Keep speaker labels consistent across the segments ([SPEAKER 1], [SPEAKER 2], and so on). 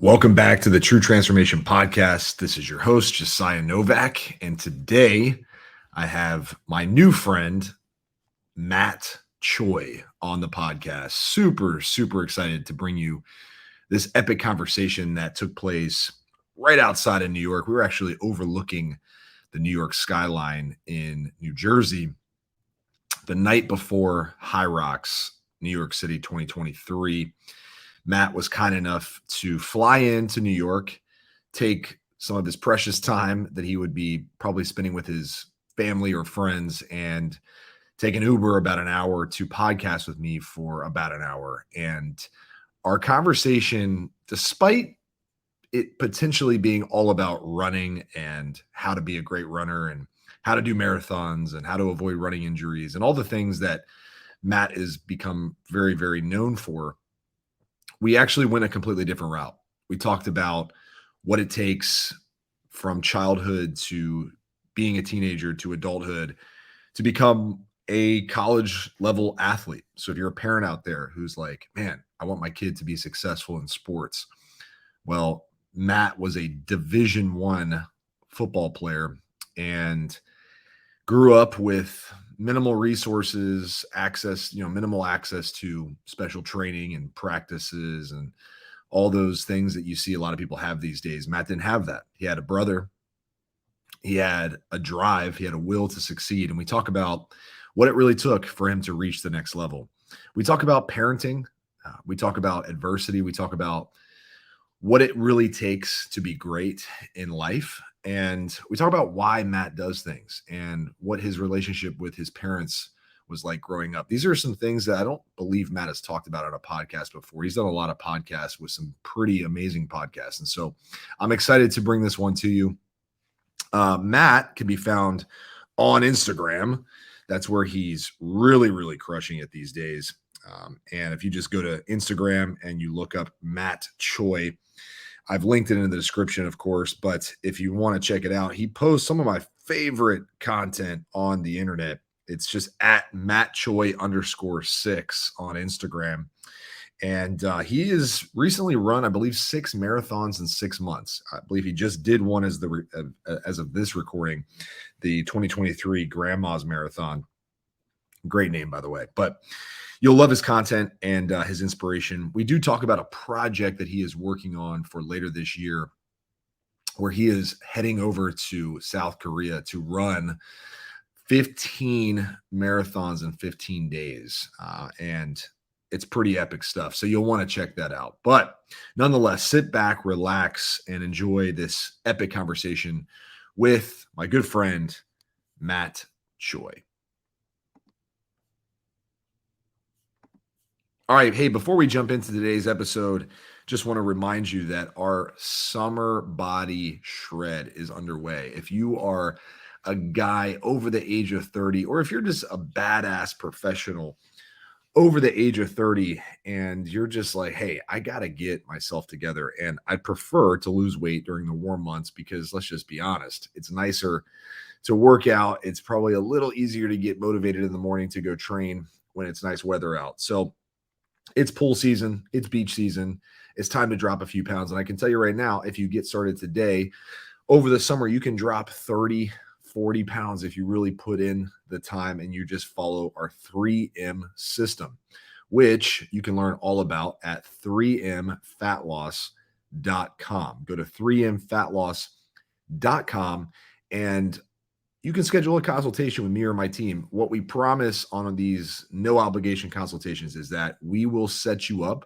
[SPEAKER 1] Welcome back to the True Transformation Podcast. This is your host, Josiah Novak. And today I have my new friend, Matt Choi, on the podcast. Super excited to bring you this epic conversation that took place right outside of New York. We were actually overlooking the New York skyline in New Jersey the night before High Rocks, New York City 2023. Matt was kind enough to fly into New York, take some of his precious time that he would be probably spending with his family or friends, and take an Uber about an hour to podcast with me for about an hour. And our conversation, despite it potentially being all about running and how to be a great runner and how to do marathons and how to avoid running injuries and all the things that Matt has become very known for, we actually went a completely different route. We talked about what it takes from childhood to being a teenager to adulthood to become a college level athlete. So if you're a parent out there who's like, man, I want my kid to be successful in sports. Well, Matt was a Division I football player and grew up with minimal resources, minimal access to special training and practices and all those things that you see a lot of people have these days. Matt didn't have that. He had a brother. He had a drive. He had a will to succeed. And we talk about what it really took for him to reach the next level. We talk about parenting. We talk about adversity. We talk about what it really takes to be great in life. And we talk about why Matt does things and what his relationship with his parents was like growing up. These are some things that I don't believe Matt has talked about on a podcast before. He's done a lot of podcasts with some pretty amazing podcasts. And so I'm excited to bring this one to you. Matt can be found on Instagram. That's where he's really crushing it these days. And if you just go to Instagram and you look up Matt Choi, I've linked it in the description, of course, but if you want to check it out, he posts some of my favorite content on the internet. It's just at MattChoi_6 on Instagram. And he has recently run, I believe, 6 marathons in 6 months. I believe he just did one as of this recording, the 2023 Grandma's Marathon. Great name, by the way. But you'll love his content and his inspiration. We do talk about a project that he is working on for later this year, where he is heading over to South Korea to run 15 marathons in 15 days. And it's pretty epic stuff. So you'll want to check that out. But nonetheless, sit back, relax, and enjoy this epic conversation with my good friend, Matt Choi. All right. Hey, before we jump into today's episode, just want to remind you that our summer body shred is underway. If you are a guy over the age of 30, or if you're just a badass professional over the age of 30 and you're just like, hey, I got to get myself together, and I'd prefer to lose weight during the warm months because let's just be honest, it's nicer to work out. It's probably a little easier to get motivated in the morning to go train when it's nice weather out. So it's pool season, it's beach season, it's time to drop a few pounds. And I can tell you right now, if you get started today, over the summer, you can drop 30, 40 pounds if you really put in the time and you just follow our 3M system, which you can learn all about at 3mfatloss.com. Go to 3mfatloss.com and you can schedule a consultation with me or my team. What we promise on these no obligation consultations is that we will set you up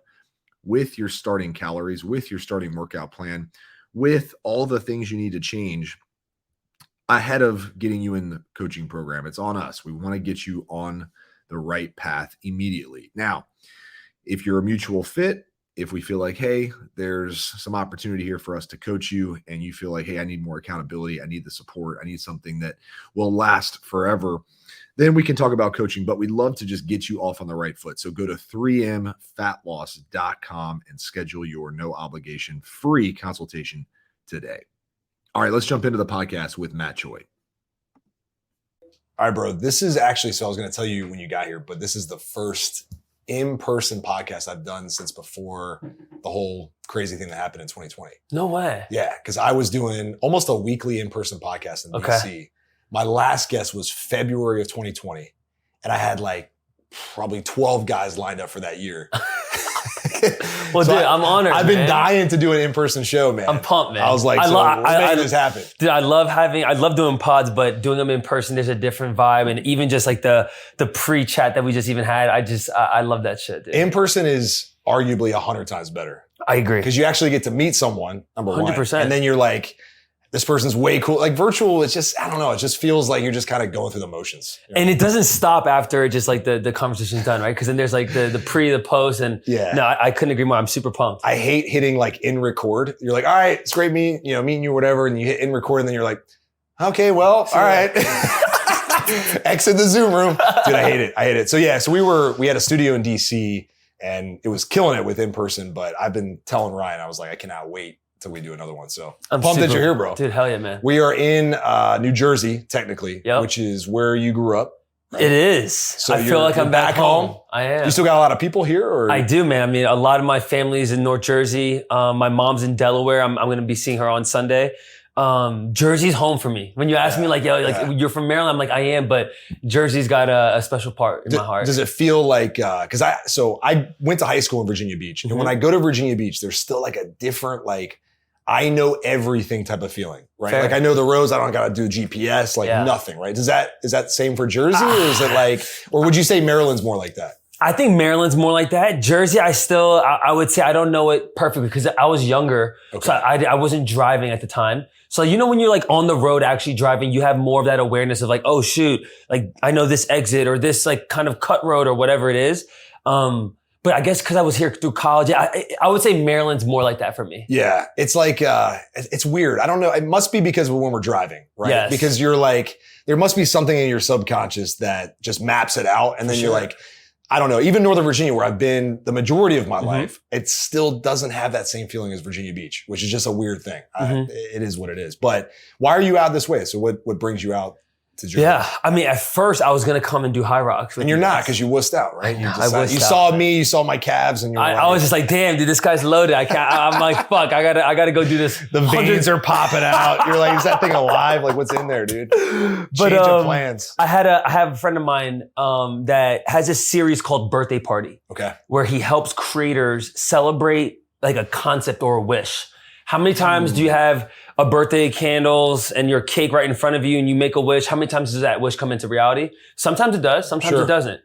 [SPEAKER 1] with your starting calories, with your starting workout plan, with all the things you need to change ahead of getting you in the coaching program. It's on us. We want to get you on the right path immediately. Now, if you're a mutual fit, if we feel like, hey, there's some opportunity here for us to coach you, and you feel like, hey, I need more accountability, I need the support, I need something that will last forever, then we can talk about coaching. But we'd love to just get you off on the right foot. So go to 3mfatloss.com and schedule your no obligation free consultation today. All right, let's jump into the podcast with Matt Choi. All right, bro, this is actually, so I was going to tell you when you got here, but this is the first in-person podcast I've done since before the whole crazy thing that happened in 2020.
[SPEAKER 2] No way.
[SPEAKER 1] Yeah, because I was doing almost a weekly in-person podcast in DC. My last guest was February of 2020. And I had like probably 12 guys lined up for that year.
[SPEAKER 2] Well, so dude, I'm honored.
[SPEAKER 1] I've been dying to do an in-person show, man.
[SPEAKER 2] I'm pumped, man.
[SPEAKER 1] I was like, I this happen.
[SPEAKER 2] Dude, I love doing pods, but doing them in person, there's a different vibe. And even just like the pre-chat that we just even had, I love that shit, dude.
[SPEAKER 1] In person is arguably 100 times better.
[SPEAKER 2] I agree.
[SPEAKER 1] Because you actually get to meet someone, number
[SPEAKER 2] 100%.
[SPEAKER 1] one. And then you're like, this person's way cool. Like virtual, it's just, I don't know. It just feels like you're just kind of going through the motions. You know?
[SPEAKER 2] And it doesn't stop after just like the conversation's done, right? Because then there's like the pre, the post, and I couldn't agree more. I'm super pumped.
[SPEAKER 1] I hate hitting like in record. You're like, all right, it's great meeting you or whatever. And you hit in record and then you're like, okay, well, all right. Exit the Zoom room. Dude, I hate it. So yeah, so we had a studio in DC and it was killing it with in person, but I've been telling Ryan, I was like, I cannot wait until we do another one. So I'm pumped that you're here, bro.
[SPEAKER 2] Dude, hell yeah, man.
[SPEAKER 1] We are in New Jersey, technically, which is where you grew up.
[SPEAKER 2] Right? It is. So I feel like I'm back home. I am.
[SPEAKER 1] You still got a lot of people here? Or?
[SPEAKER 2] I do, man. I mean, a lot of my family's in North Jersey. My mom's in Delaware. I'm going to be seeing her on Sunday. Jersey's home for me. When you ask me like, you're from Maryland, I'm like, I am, but Jersey's got a special part in my heart.
[SPEAKER 1] Does it feel like, cause I went to high school in Virginia Beach. And when I go to Virginia Beach, there's still like a different, like, I know everything type of feeling, right? Fair. Like I know the roads. I don't got to do GPS, like nothing, right? Is that the same for Jersey or is it like, or would you say Maryland's more like that?
[SPEAKER 2] I think Maryland's more like that. Jersey, I would say I don't know it perfectly because I was younger. Okay. So I wasn't driving at the time. So, when you're like on the road actually driving, you have more of that awareness of like, oh shoot, like I know this exit or this like kind of cut road or whatever it is. But I guess because I was here through college, I would say Maryland's more like that for me.
[SPEAKER 1] Yeah. It's like, it's weird. I don't know. It must be because of when we're driving, right?
[SPEAKER 2] Yes.
[SPEAKER 1] Because you're like, there must be something in your subconscious that just maps it out. And then you're like, I don't know, even Northern Virginia, where I've been the majority of my life, it still doesn't have that same feeling as Virginia Beach, which is just a weird thing. It is what it is. But why are you out this way? So what brings you out to Jersey?
[SPEAKER 2] Yeah. I mean, at first I was going to come and do High Rocks.
[SPEAKER 1] And you're not because you wussed out, right? You saw me, you saw my calves and
[SPEAKER 2] I was just like, damn, dude, this guy's loaded. I'm like, fuck, I gotta go do this.
[SPEAKER 1] The veins are popping out. You're like, is that thing alive? Like what's in there, dude? Change of plans.
[SPEAKER 2] I have a friend of mine, that has a series called Birthday Party.
[SPEAKER 1] Okay.
[SPEAKER 2] Where he helps creators celebrate like a concept or a wish. How many times do you have a birthday candles and your cake right in front of you and you make a wish? How many times does that wish come into reality? Sometimes it does. Sometimes it doesn't.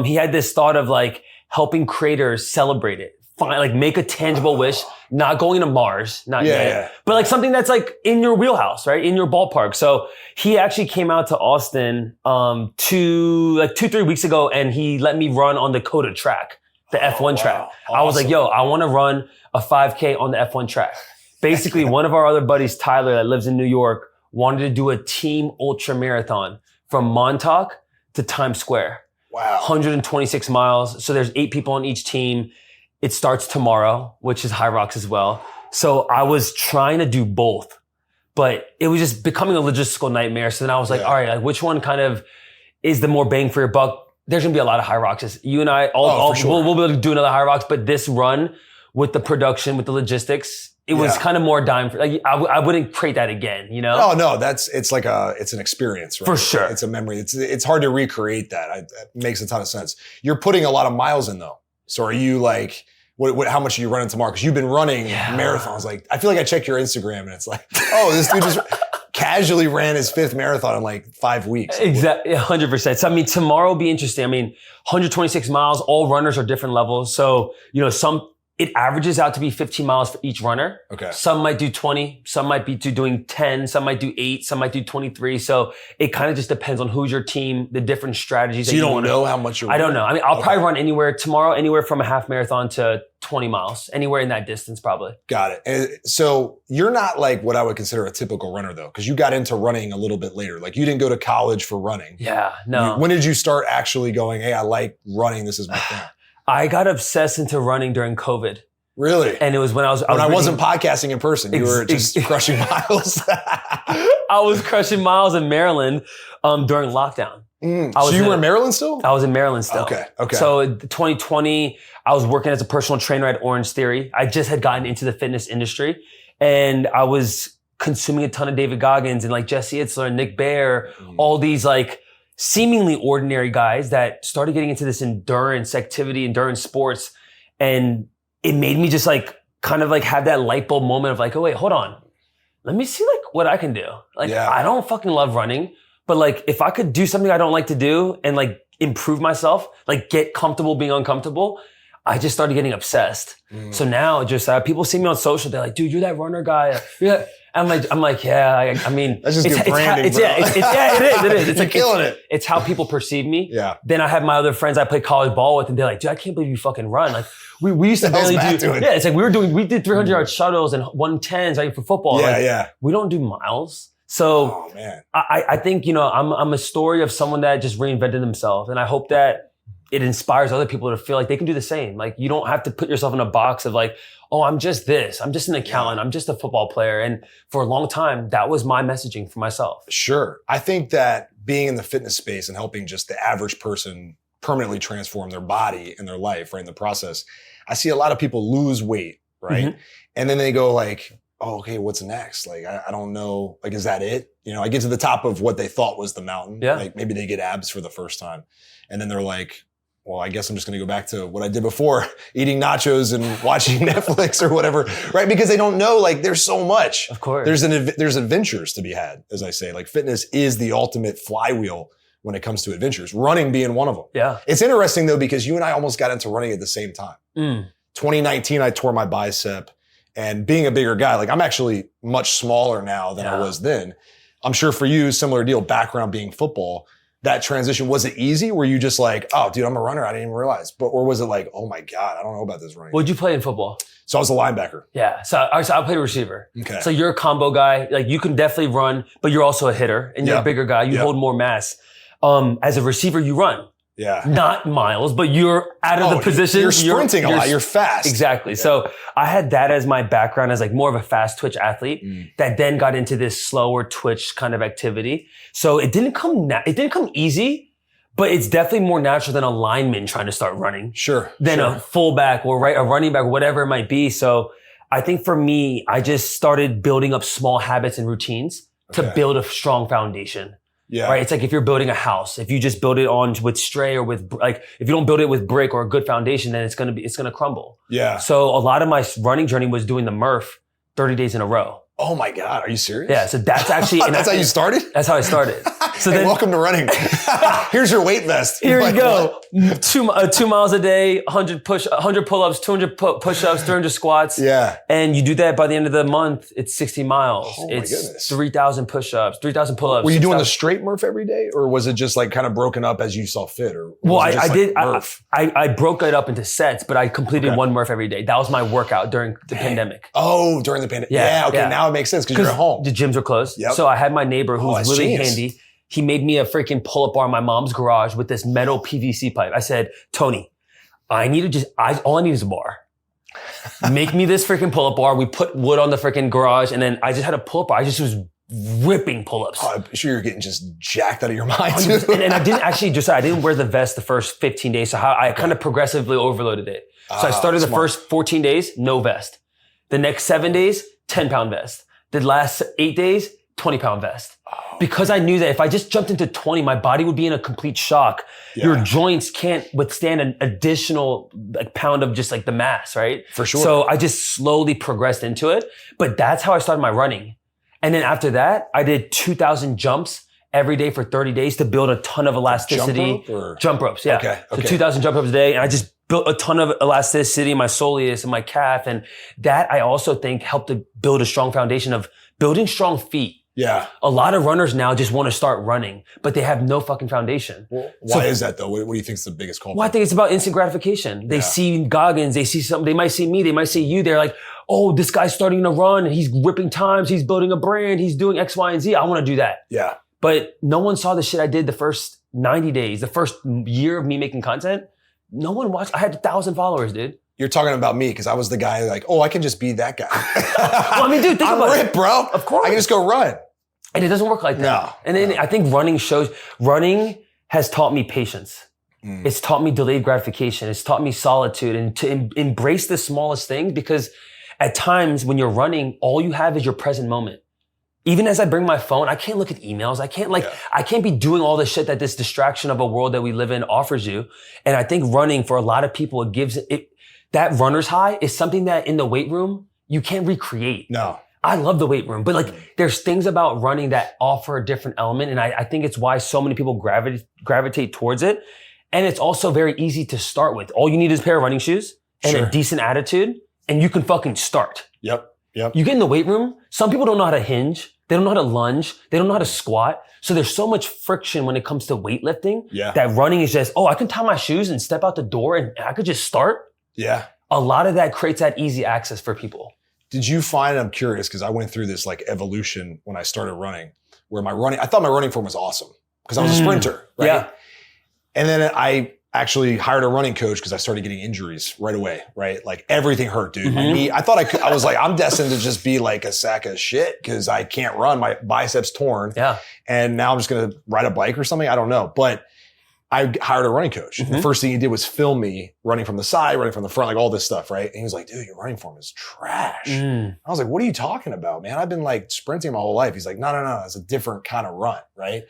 [SPEAKER 2] He had this thought of like helping creators celebrate it. Like make a tangible wish, not going to Mars, not yet, but like something that's like in your wheelhouse, right? In your ballpark. So he actually came out to Austin, 2-3 weeks ago and he let me run on the Coda track, the F1 track. Awesome. I was like, yo, I want to run a 5K on the F1 track. Basically, one of our other buddies, Tyler, that lives in New York, wanted to do a team ultra marathon from Montauk to Times Square.
[SPEAKER 1] Wow.
[SPEAKER 2] 126 miles. So there's 8 people on each team. It starts tomorrow, which is High Rocks as well. So I was trying to do both, but it was just becoming a logistical nightmare. So then I was like, all right, like which one kind of is the more bang for your buck? There's going to be a lot of High Rocks. You and I, we'll be able to do another High Rocks, but this run with the production, with the logistics, it was kind of more dime for, like, I wouldn't create that again,
[SPEAKER 1] Oh, no, it's an experience, right?
[SPEAKER 2] For sure.
[SPEAKER 1] It's a memory. It's hard to recreate that. It makes a ton of sense. You're putting a lot of miles in though. So are you like, how much are you running tomorrow? Cause you've been running marathons. Like, I feel like I check your Instagram and it's like, oh, this dude just casually ran his 5th marathon in like 5 weeks.
[SPEAKER 2] Exactly. 100%. So, I mean, tomorrow will be interesting. I mean, 126 miles, all runners are different levels. So, it averages out to be 15 miles for each runner.
[SPEAKER 1] Okay.
[SPEAKER 2] Some might do 20, some might be doing 10, some might do 8, some might do 23. So it kind of just depends on who's your team, the different strategies.
[SPEAKER 1] So you don't know how much you're running?
[SPEAKER 2] I don't know. I mean, I'll probably run anywhere from a half marathon to 20 miles, anywhere in that distance probably.
[SPEAKER 1] Got it. And so you're not like what I would consider a typical runner though, because you got into running a little bit later. Like you didn't go to college for running.
[SPEAKER 2] Yeah, no.
[SPEAKER 1] When did you start actually going, hey, I like running, this is my thing?
[SPEAKER 2] I got obsessed into running during COVID.
[SPEAKER 1] Really?
[SPEAKER 2] And it was when I
[SPEAKER 1] wasn't podcasting in person. You were just crushing miles.
[SPEAKER 2] I was crushing miles in Maryland during lockdown.
[SPEAKER 3] So you were in Maryland still?
[SPEAKER 2] I was in Maryland still.
[SPEAKER 3] Okay.
[SPEAKER 2] So 2020, I was working as a personal trainer at Orange Theory. I just had gotten into the fitness industry and I was consuming a ton of David Goggins and like Jesse Itzler and Nick Bare, all these like seemingly ordinary guys that started getting into this endurance sports. And it made me just like kind of like have that light bulb moment of like, oh wait, hold on. Let me see like what I can do. Like I don't fucking love running, but like if I could do something I don't like to do and like improve myself, like get comfortable being uncomfortable, I just started getting obsessed. So now just people see me on social, they're like, dude, you're that runner guy. I'm like, yeah, I mean,
[SPEAKER 3] that's just good branding, bro.
[SPEAKER 2] It is. It's like,
[SPEAKER 3] killing it.
[SPEAKER 2] It's how people perceive me.
[SPEAKER 3] Yeah.
[SPEAKER 2] Then I have my other friends I play college ball with and they're like, dude, I can't believe you fucking run. Like we used to barely do. Yeah. It's like we did 300-yard shuttles and 110s right for football.
[SPEAKER 3] Yeah.
[SPEAKER 2] We don't do miles. So
[SPEAKER 3] oh, man.
[SPEAKER 2] I think, I'm a story of someone that just reinvented themselves. And I hope that it inspires other people to feel like they can do the same. Like you don't have to put yourself in a box of like, oh, I'm just this. I'm just an accountant. I'm just a football player. And for a long time, that was my messaging for myself.
[SPEAKER 3] Sure. I think that being in the fitness space and helping just the average person permanently transform their body and their life, right, in the process, I see a lot of people lose weight, right? And then they go like, oh, okay, what's next? Like, I don't know. Like, is that it? I get to the top of what they thought was the mountain.
[SPEAKER 2] Yeah.
[SPEAKER 3] Like maybe they get abs for the first time. And then they're like, well, I guess I'm just going to go back to what I did before, eating nachos and watching Netflix or whatever, right? Because they don't know, like, there's so much.
[SPEAKER 2] Of course.
[SPEAKER 3] There's adventures to be had, as I say. Like, fitness is the ultimate flywheel when it comes to adventures, running being one of them.
[SPEAKER 2] Yeah.
[SPEAKER 3] It's interesting, though, because you and I almost got into running at the same time. 2019, I tore my bicep. And being a bigger guy, like, I'm actually much smaller now than I was then. I'm sure for you, similar deal, background being football. That transition, was it easy? Were you just like, oh, dude, I'm a runner. I didn't even realize. Or was it like, oh my God, I don't know about this running.
[SPEAKER 2] What'd you play in football?
[SPEAKER 3] So I was a linebacker.
[SPEAKER 2] Yeah. So I played receiver.
[SPEAKER 3] Okay.
[SPEAKER 2] So you're a combo guy. Like you can definitely run, but you're also a hitter and you're a bigger guy. You hold more mass. As a receiver, you run.
[SPEAKER 3] Yeah.
[SPEAKER 2] Not miles, but you're out of the position.
[SPEAKER 3] You're sprinting a lot. You're fast.
[SPEAKER 2] Exactly. Yeah. So I had that as my background as like more of a fast twitch athlete that then got into this slower twitch kind of activity. So it didn't come easy, but it's definitely more natural than a lineman trying to start running.
[SPEAKER 3] Sure.
[SPEAKER 2] Than a fullback or a running back, whatever it might be. So I think for me, I just started building up small habits and routines to build a strong foundation.
[SPEAKER 3] Yeah.
[SPEAKER 2] Right. It's like if you're building a house, if you just build it on with stray or with like, if you don't build it with brick or a good foundation, then it's going to crumble.
[SPEAKER 3] Yeah.
[SPEAKER 2] So a lot of my running journey was doing the Murph 30 days in a row.
[SPEAKER 3] Oh my God. Are you serious?
[SPEAKER 2] Yeah. So that's actually,
[SPEAKER 3] that's how you started?
[SPEAKER 2] That's how I started. So
[SPEAKER 3] hey, welcome to running. Here's your weight vest.
[SPEAKER 2] Here you go. 2 miles a day, 100 pull-ups, 200 push-ups, 300 squats.
[SPEAKER 3] Yeah.
[SPEAKER 2] And you do that by the end of the month, it's 60 miles.
[SPEAKER 3] Oh my goodness.
[SPEAKER 2] 3,000 push-ups, 3,000 pull-ups.
[SPEAKER 3] Were you doing the straight Murph every day? Or was it just like kind of broken up as you saw fit? Or
[SPEAKER 2] well,
[SPEAKER 3] I
[SPEAKER 2] did. I broke it up into sets, but I completed one Murph every day. That was my workout during the pandemic.
[SPEAKER 3] Oh, during the pandemic. Yeah. Okay. Now it makes sense because you're at home.
[SPEAKER 2] The gyms were closed. Yep. So I had my neighbor who was really handy. He made me a freaking pull-up bar in my mom's garage with this metal PVC pipe. I said, Tony, all I need is a bar. Make me this freaking pull-up bar. We put wood on the freaking garage and then I just had a pull-up bar. I just was ripping pull-ups.
[SPEAKER 3] Oh, I'm sure you're getting just jacked out of your mind.
[SPEAKER 2] and I didn't wear the vest the first 15 days. So I kind of progressively overloaded it. So I started the first 14 days, no vest. The next 7 days, 10-pound vest. The last 8 days, 20-pound vest. Because I knew that if I just jumped into 20, my body would be in a complete shock. Yeah. Your joints can't withstand an additional pound of just like the mass, right?
[SPEAKER 3] For sure.
[SPEAKER 2] So I just slowly progressed into it. But that's how I started my running. And then after that, I did 2,000 jumps every day for 30 days to build a ton of elasticity. Jump ropes, yeah.
[SPEAKER 3] Okay.
[SPEAKER 2] So 2,000 jump ropes a day. And I just built a ton of elasticity in my soleus and my calf. And that I also think helped to build a strong foundation of building strong feet.
[SPEAKER 3] Yeah.
[SPEAKER 2] A lot of runners now just want to start running, but they have no fucking foundation.
[SPEAKER 3] Well, why is that though? What do you think is the biggest culprit?
[SPEAKER 2] Well, I think it's about instant gratification. They see Goggins, they see something, they might see me, they might see you. They're like, oh, this guy's starting to run and he's ripping times, he's building a brand, he's doing X, Y, and Z. I want to do that.
[SPEAKER 3] Yeah.
[SPEAKER 2] But no one saw the shit I did the first 90 days, the first year of me making content. No one watched. I had 1,000 followers, dude.
[SPEAKER 3] You're talking about me because I was the guy like, oh, I can just be that guy.
[SPEAKER 2] Well, I mean, dude, think about it.
[SPEAKER 3] I'm ripped, bro.
[SPEAKER 2] Of course.
[SPEAKER 3] I can just go run.
[SPEAKER 2] And it doesn't work like that.
[SPEAKER 3] No.
[SPEAKER 2] And then I think running has taught me patience. It's taught me delayed gratification. It's taught me solitude and to embrace the smallest things, because at times when you're running, all you have is your present moment. Even as I bring my phone, I can't look at emails. I can't be doing all the shit that this distraction of a world that we live in offers you. And I think running, for a lot of people, that runner's high is something that in the weight room, you can't recreate.
[SPEAKER 3] No.
[SPEAKER 2] I love the weight room, but like there's things about running that offer a different element. And I think it's why so many people gravitate towards it. And it's also very easy to start with. All you need is a pair of running shoes and a decent attitude, and you can fucking start.
[SPEAKER 3] Yep.
[SPEAKER 2] You get in the weight room, some people don't know how to hinge. They don't know how to lunge. They don't know how to squat. So there's so much friction when it comes to weightlifting that running is just, I can tie my shoes and step out the door and I could just start.
[SPEAKER 3] Yeah.
[SPEAKER 2] A lot of that creates that easy access for people.
[SPEAKER 3] Did you find, I'm curious, because I went through this like evolution when I started running, where I thought my running form was awesome because I was a sprinter, right?
[SPEAKER 2] Yeah.
[SPEAKER 3] And then I actually hired a running coach because I started getting injuries right away, right? Like everything hurt, dude. My knee, I thought I was like, I'm destined to just be like a sack of shit because I can't run. My biceps torn. Yeah. And now I'm just going to ride a bike or something. I don't know. But I hired a running coach. The first thing he did was film me running from the side, running from the front, like all this stuff, right? And he was like, dude, your running form is trash. I was like, what are you talking about, man? I've been like sprinting my whole life. He's like, no, it's a different kind of run, right?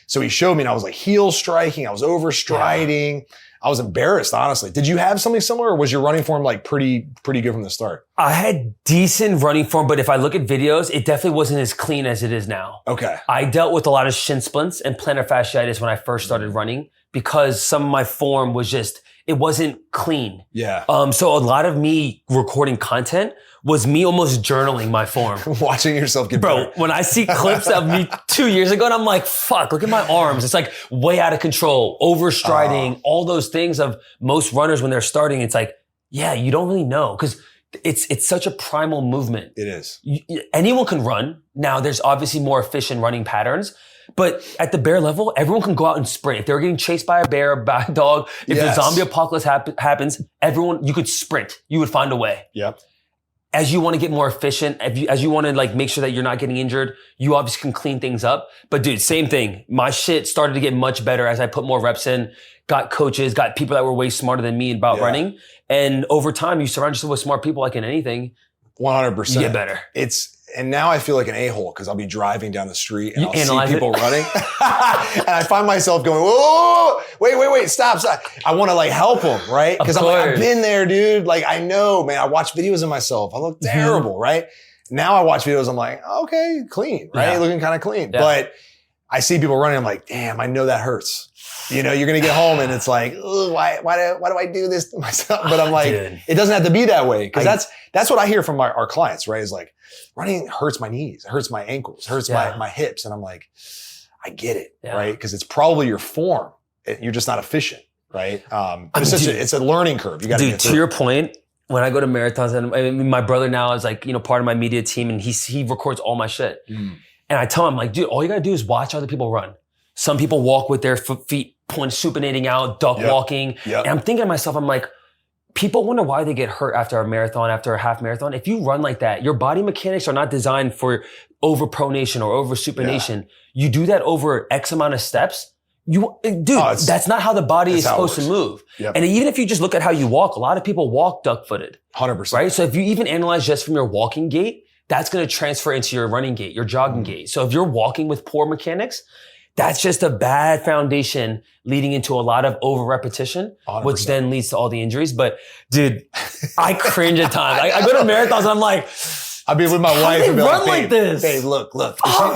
[SPEAKER 3] So he showed me and I was like heel striking. I was overstriding. I was embarrassed, honestly. Did you have something similar, or was your running form like pretty good from the start?
[SPEAKER 2] I had decent running form, but if I look at videos, it definitely wasn't as clean as it is now. Okay. I dealt with a lot of shin splints and plantar fasciitis when I first started running because some of my form was just, it wasn't clean. Yeah. So a lot of me recording content was me almost journaling my form.
[SPEAKER 3] Watching yourself get better.
[SPEAKER 2] Bro, when I see clips of me 2 years ago and I'm like, fuck, look at my arms. It's like way out of control, overstriding, all those things of most runners when they're starting. It's like, yeah, you don't really know because it's such a primal movement.
[SPEAKER 3] It is.
[SPEAKER 2] Anyone can run. Now there's obviously more efficient running patterns, but at the bear level, everyone can go out and sprint. If they're getting chased by a bear or by a dog, if the zombie apocalypse happens, you could sprint. You would find a way. Yep. As you want to get more efficient, as you want to like make sure that you're not getting injured, you obviously can clean things up. But dude, same thing. My shit started to get much better as I put more reps in, got coaches, got people that were way smarter than me about running. And over time, you surround yourself with smart people like in anything.
[SPEAKER 3] 100%.
[SPEAKER 2] You get better.
[SPEAKER 3] And now I feel like an a-hole because I'll be driving down the street and I'll see people running. And I find myself going, whoa, wait, stop. I want to like help them, right? Because I'm like, I've been there, dude. Like, I know, man, I watch videos of myself. I look terrible, right? Now I watch videos, I'm like, okay, clean, right? Yeah. Looking kind of clean. Yeah. But I see people running, I'm like, damn, I know that hurts. You know, you're going to get home and it's like, why do I do this to myself? But I'm like, it doesn't have to be that way. Cause that's what I hear from our clients, right? Is like, running hurts my knees, it hurts my ankles, it hurts my hips. And I'm like, I get it, right? Cause it's probably your form. You're just not efficient, right? It's a learning curve. You got to get through.
[SPEAKER 2] To your point, when I go to marathons, and my brother now is like, part of my media team and he records all my shit. And I tell him like, dude, all you got to do is watch other people run. Some people walk with their feet supinating out, duck walking. And I'm thinking to myself, I'm like, people wonder why they get hurt after a marathon, after a half marathon. If you run like that, your body mechanics are not designed for overpronation or over supination. Yeah. You do that over X amount of steps. That's not how the body is supposed to move. Yep. And even if you just look at how you walk, a lot of people walk duck-footed.
[SPEAKER 3] 100%.
[SPEAKER 2] Right? So if you even analyze just from your walking gait, that's going to transfer into your running gait, your jogging gait. So if you're walking with poor mechanics, that's just a bad foundation leading into a lot of over repetition, 100%. Which then leads to all the injuries. But dude, I cringe at times. I go to marathons and I'm like,
[SPEAKER 3] I'll be with my wife and be
[SPEAKER 2] run like this.
[SPEAKER 3] Babe, look.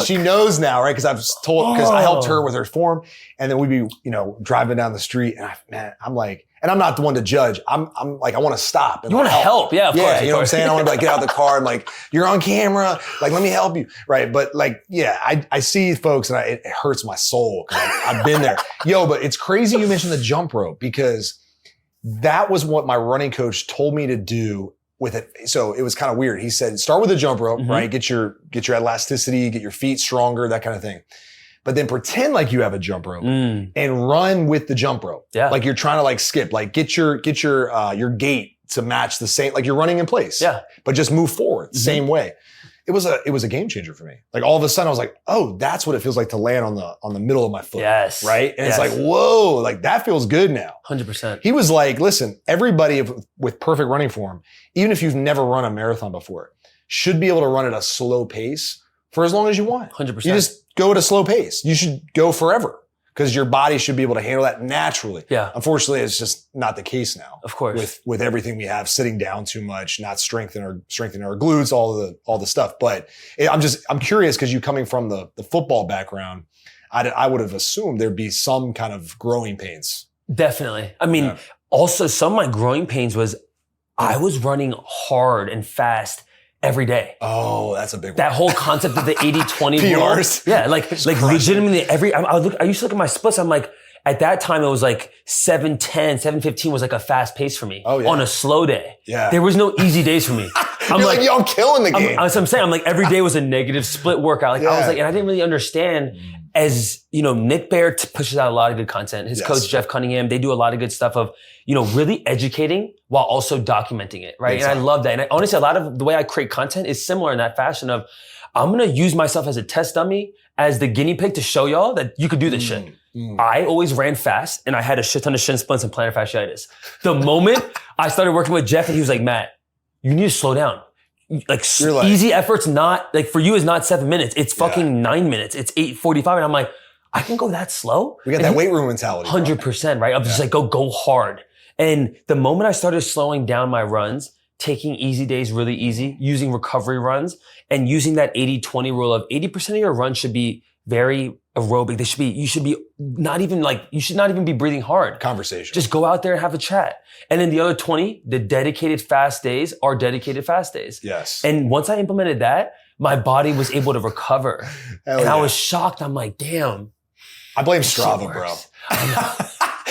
[SPEAKER 3] She knows now, right? Because I helped her with her form. And then we'd be, driving down the street and I'm like, and I'm not the one to judge. I'm like, I want to stop. And
[SPEAKER 2] you want to help. Yeah, of course.
[SPEAKER 3] Yeah, you know what I'm saying? I want to like get out of the car and like, you're on camera. Like, let me help you. Right. But like, yeah, I see folks and it hurts my soul because I've been there. But it's crazy you mentioned the jump rope because that was what my running coach told me to do with it. So it was kind of weird. He said, start with the jump rope, right? Get your elasticity, get your feet stronger, that kind of thing. But then pretend like you have a jump rope and run with the jump rope. Yeah. Like you're trying to like skip, like get your gait to match the same, like you're running in place. Yeah. But just move forward, same way. it was a game changer for me. Like all of a sudden I was like, oh, that's what it feels like to land on the middle of my foot.
[SPEAKER 2] Yes.
[SPEAKER 3] Right. And
[SPEAKER 2] yes.
[SPEAKER 3] it's like, whoa, like that feels good now.
[SPEAKER 2] 100%.
[SPEAKER 3] He was like, listen, everybody with perfect running form, even if you've never run a marathon before, should be able to run at a slow pace for as long as you want.
[SPEAKER 2] 100%.
[SPEAKER 3] You just go at a slow pace. You should go forever because your body should be able to handle that naturally.
[SPEAKER 2] Yeah.
[SPEAKER 3] Unfortunately, it's just not the case now.
[SPEAKER 2] Of course.
[SPEAKER 3] With everything we have, sitting down too much, not strengthening our glutes, all the stuff. But I'm curious because you coming from the football background, I would have assumed there'd be some kind of growing pains.
[SPEAKER 2] Definitely. I mean, also some of my growing pains was I was running hard and fast every day.
[SPEAKER 3] Oh, that's a big one.
[SPEAKER 2] That whole concept of the 80-20
[SPEAKER 3] PRs.
[SPEAKER 2] rule. Yeah, like legitimately I used to look at my splits. I'm like, at that time it was like 7:10, 7:15 was like a fast pace for me on a slow day.
[SPEAKER 3] Yeah.
[SPEAKER 2] There was no easy days for me.
[SPEAKER 3] You're like, yo, I'm killing the game.
[SPEAKER 2] I'm saying, I'm like, every day was a negative split workout. Like I was like, and I didn't really understand as, Nick Bear pushes out a lot of good content. His coach, Jeff Cunningham, they do a lot of good stuff of, really educating while also documenting it. Right. And I love that. And honestly, a lot of the way I create content is similar in that fashion of I'm going to use myself as a test dummy, as the guinea pig to show y'all that you could do this shit. I always ran fast and I had a shit ton of shin splints and plantar fasciitis. The moment I started working with Jeff and he was like, Matt, you need to slow down. Like easy efforts, not like for you is not 7 minutes. It's fucking 9 minutes. It's 8:45. And I'm like, I can go that slow.
[SPEAKER 3] We got that weight room mentality.
[SPEAKER 2] 100%, right? I'm just like, go hard. And the moment I started slowing down my runs, taking easy days really easy, using recovery runs and using that 80-20 rule of 80% of your runs should be very aerobic. You should not even be breathing hard.
[SPEAKER 3] Conversation.
[SPEAKER 2] Just go out there and have a chat. And then the other 20, the dedicated fast days are dedicated fast days.
[SPEAKER 3] Yes.
[SPEAKER 2] And once I implemented that, my body was able to recover. I was shocked. I'm like, damn.
[SPEAKER 3] I blame Strava, bro.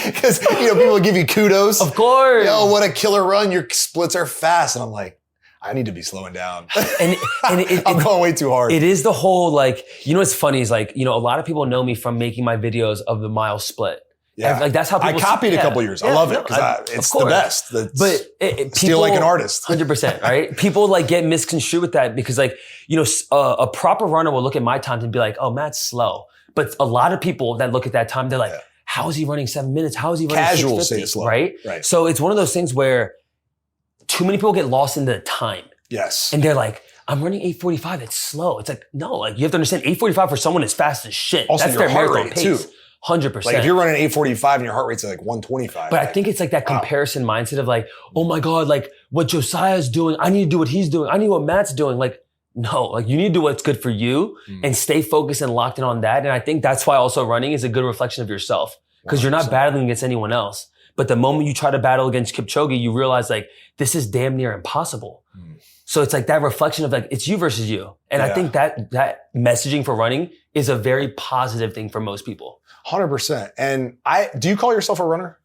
[SPEAKER 3] Because, people give you kudos.
[SPEAKER 2] Of course.
[SPEAKER 3] Yo, what a killer run. Your splits are fast. And I'm like, I need to be slowing down.
[SPEAKER 2] And
[SPEAKER 3] I'm going way too hard.
[SPEAKER 2] It is the whole, what's funny is a lot of people know me from making my videos of the mile split.
[SPEAKER 3] Yeah.
[SPEAKER 2] Like that's how people
[SPEAKER 3] I copied a couple years. I love it because it's the best.
[SPEAKER 2] But
[SPEAKER 3] steal like an artist.
[SPEAKER 2] 100%, right? People get misconstrued with that because a proper runner will look at my times and be like, oh, Matt's slow. But a lot of people that look at that time, they're like, how is he running 7 minutes? How is he running
[SPEAKER 3] Casual
[SPEAKER 2] 6:50?
[SPEAKER 3] say it's slow.
[SPEAKER 2] Right? So it's one of those things where too many people get lost in the time.
[SPEAKER 3] Yes.
[SPEAKER 2] And they're like, I'm running 8:45. It's slow. It's like, no, you have to understand 8:45 for someone is fast as shit.
[SPEAKER 3] Also,
[SPEAKER 2] that's
[SPEAKER 3] your
[SPEAKER 2] their
[SPEAKER 3] heart
[SPEAKER 2] marathon
[SPEAKER 3] rate
[SPEAKER 2] pace.
[SPEAKER 3] too.
[SPEAKER 2] 100%.
[SPEAKER 3] Like if you're running 8:45 and your heart rate's at 125.
[SPEAKER 2] But I think it's that comparison mindset of oh my God, what Josiah's doing, I need to do what he's doing. I need what Matt's doing. No, you need to do what's good for you and stay focused and locked in on that. And I think that's why also running is a good reflection of yourself because you're not battling against anyone else. But the moment you try to battle against Kipchoge, you realize this is damn near impossible. So it's that reflection of it's you versus you. And I think that messaging for running is a very positive thing for most people.
[SPEAKER 3] 100%. And do you call yourself a runner?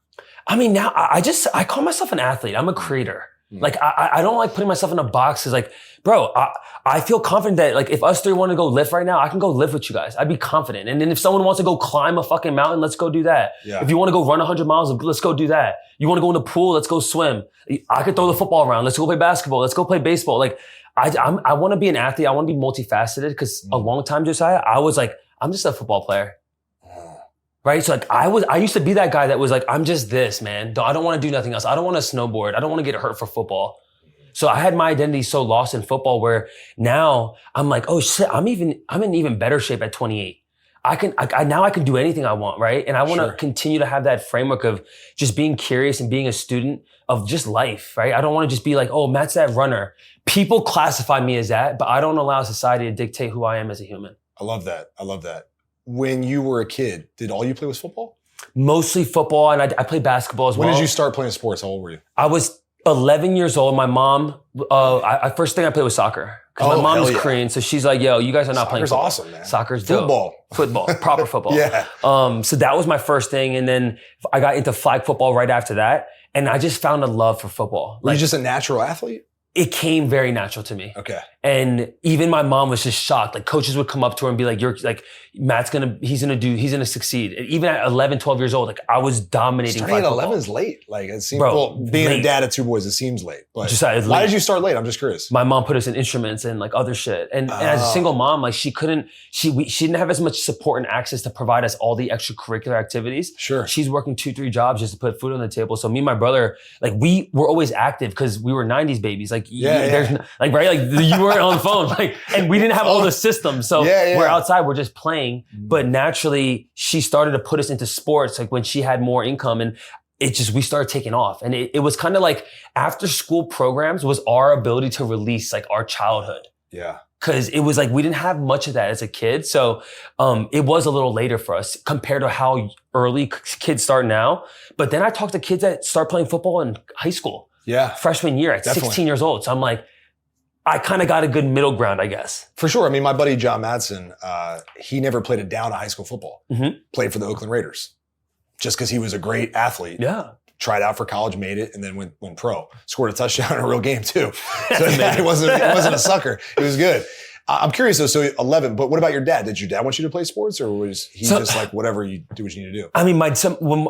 [SPEAKER 2] I mean, now I call myself an athlete. I'm a creator. I don't like putting myself in a box because bro, I feel confident that if us three want to go lift right now, I can go lift with you guys. I'd be confident. And then if someone wants to go climb a fucking mountain, let's go do that. Yeah. If you want to go run 100 miles, let's go do that. You want to go in the pool, let's go swim. I could throw the football around. Let's go play basketball. Let's go play baseball. I want to be an athlete. I want to be multifaceted because a long time, Josiah, I was I'm just a football player. Right? So I used to be that guy that was I'm just this, man. I don't want to do nothing else. I don't want to snowboard. I don't want to get hurt for football. So I had my identity so lost in football where now I'm oh shit, I'm in even better shape at 28. Now I can do anything I want, right? And I want to continue to have that framework of just being curious and being a student of just life, right? I don't want to just be oh, Matt's that runner. People classify me as that, but I don't allow society to dictate who I am as a human.
[SPEAKER 3] I love that. When you were a kid, did all you play was football?
[SPEAKER 2] Mostly football, and I played basketball as well.
[SPEAKER 3] When did you start playing sports? How old were you?
[SPEAKER 2] I was 11 years old. My mom, first thing I played was soccer. Because my mom was Korean, so she's yo, you guys are not playing football.
[SPEAKER 3] Soccer's awesome, man.
[SPEAKER 2] Soccer's dope. Football, proper football.
[SPEAKER 3] Yeah.
[SPEAKER 2] So that was my first thing, and then I got into flag football right after that, and I just found a love for football.
[SPEAKER 3] Were you just a natural athlete?
[SPEAKER 2] it came very natural to me.
[SPEAKER 3] Okay.
[SPEAKER 2] And even my mom was just shocked. Like coaches would come up to her and be like, you're like, he's going to succeed. And even at 11, 12 years old, like I was dominating.
[SPEAKER 3] Starting at 11 is late. Like it seems, being
[SPEAKER 2] late.
[SPEAKER 3] a dad of two boys, it seems late. But
[SPEAKER 2] why
[SPEAKER 3] did you start late? I'm just curious.
[SPEAKER 2] My mom put us in instruments and like other shit. And as a single mom, like she didn't have as much support and access to provide us all the extracurricular activities.
[SPEAKER 3] Sure.
[SPEAKER 2] She's working 2-3 jobs just to put food on the table. So me and my brother, like we were always active because we were 90s babies. Like, like, right? Like you weren't on the phone, like, and we didn't have all the systems. So we're outside, we're just playing. But naturally, she started to put us into sports, like when she had more income, and we started taking off. And it was kind of like after school programs was our ability to release like our childhood.
[SPEAKER 3] Yeah.
[SPEAKER 2] Cause it was like, we didn't have much of that as a kid. So, it was a little later for us compared to how early kids start now. But then I talked to kids that start playing football in high school.
[SPEAKER 3] Yeah.
[SPEAKER 2] Freshman year at 16 years old. So I'm like, I kind of got a good middle ground, I guess.
[SPEAKER 3] For sure. I mean, my buddy John Madsen, he never played a down of high school football. Played for the Oakland Raiders. Just because he was a great athlete.
[SPEAKER 2] Yeah.
[SPEAKER 3] Tried out for college, made it, and then went pro. Scored a touchdown in a real game too. So yeah, he wasn't a sucker. It was good. I'm curious though, so 11, but what about your dad? Did your dad want you to play sports, or was he just like, whatever, you do what you need to do?
[SPEAKER 2] I mean, when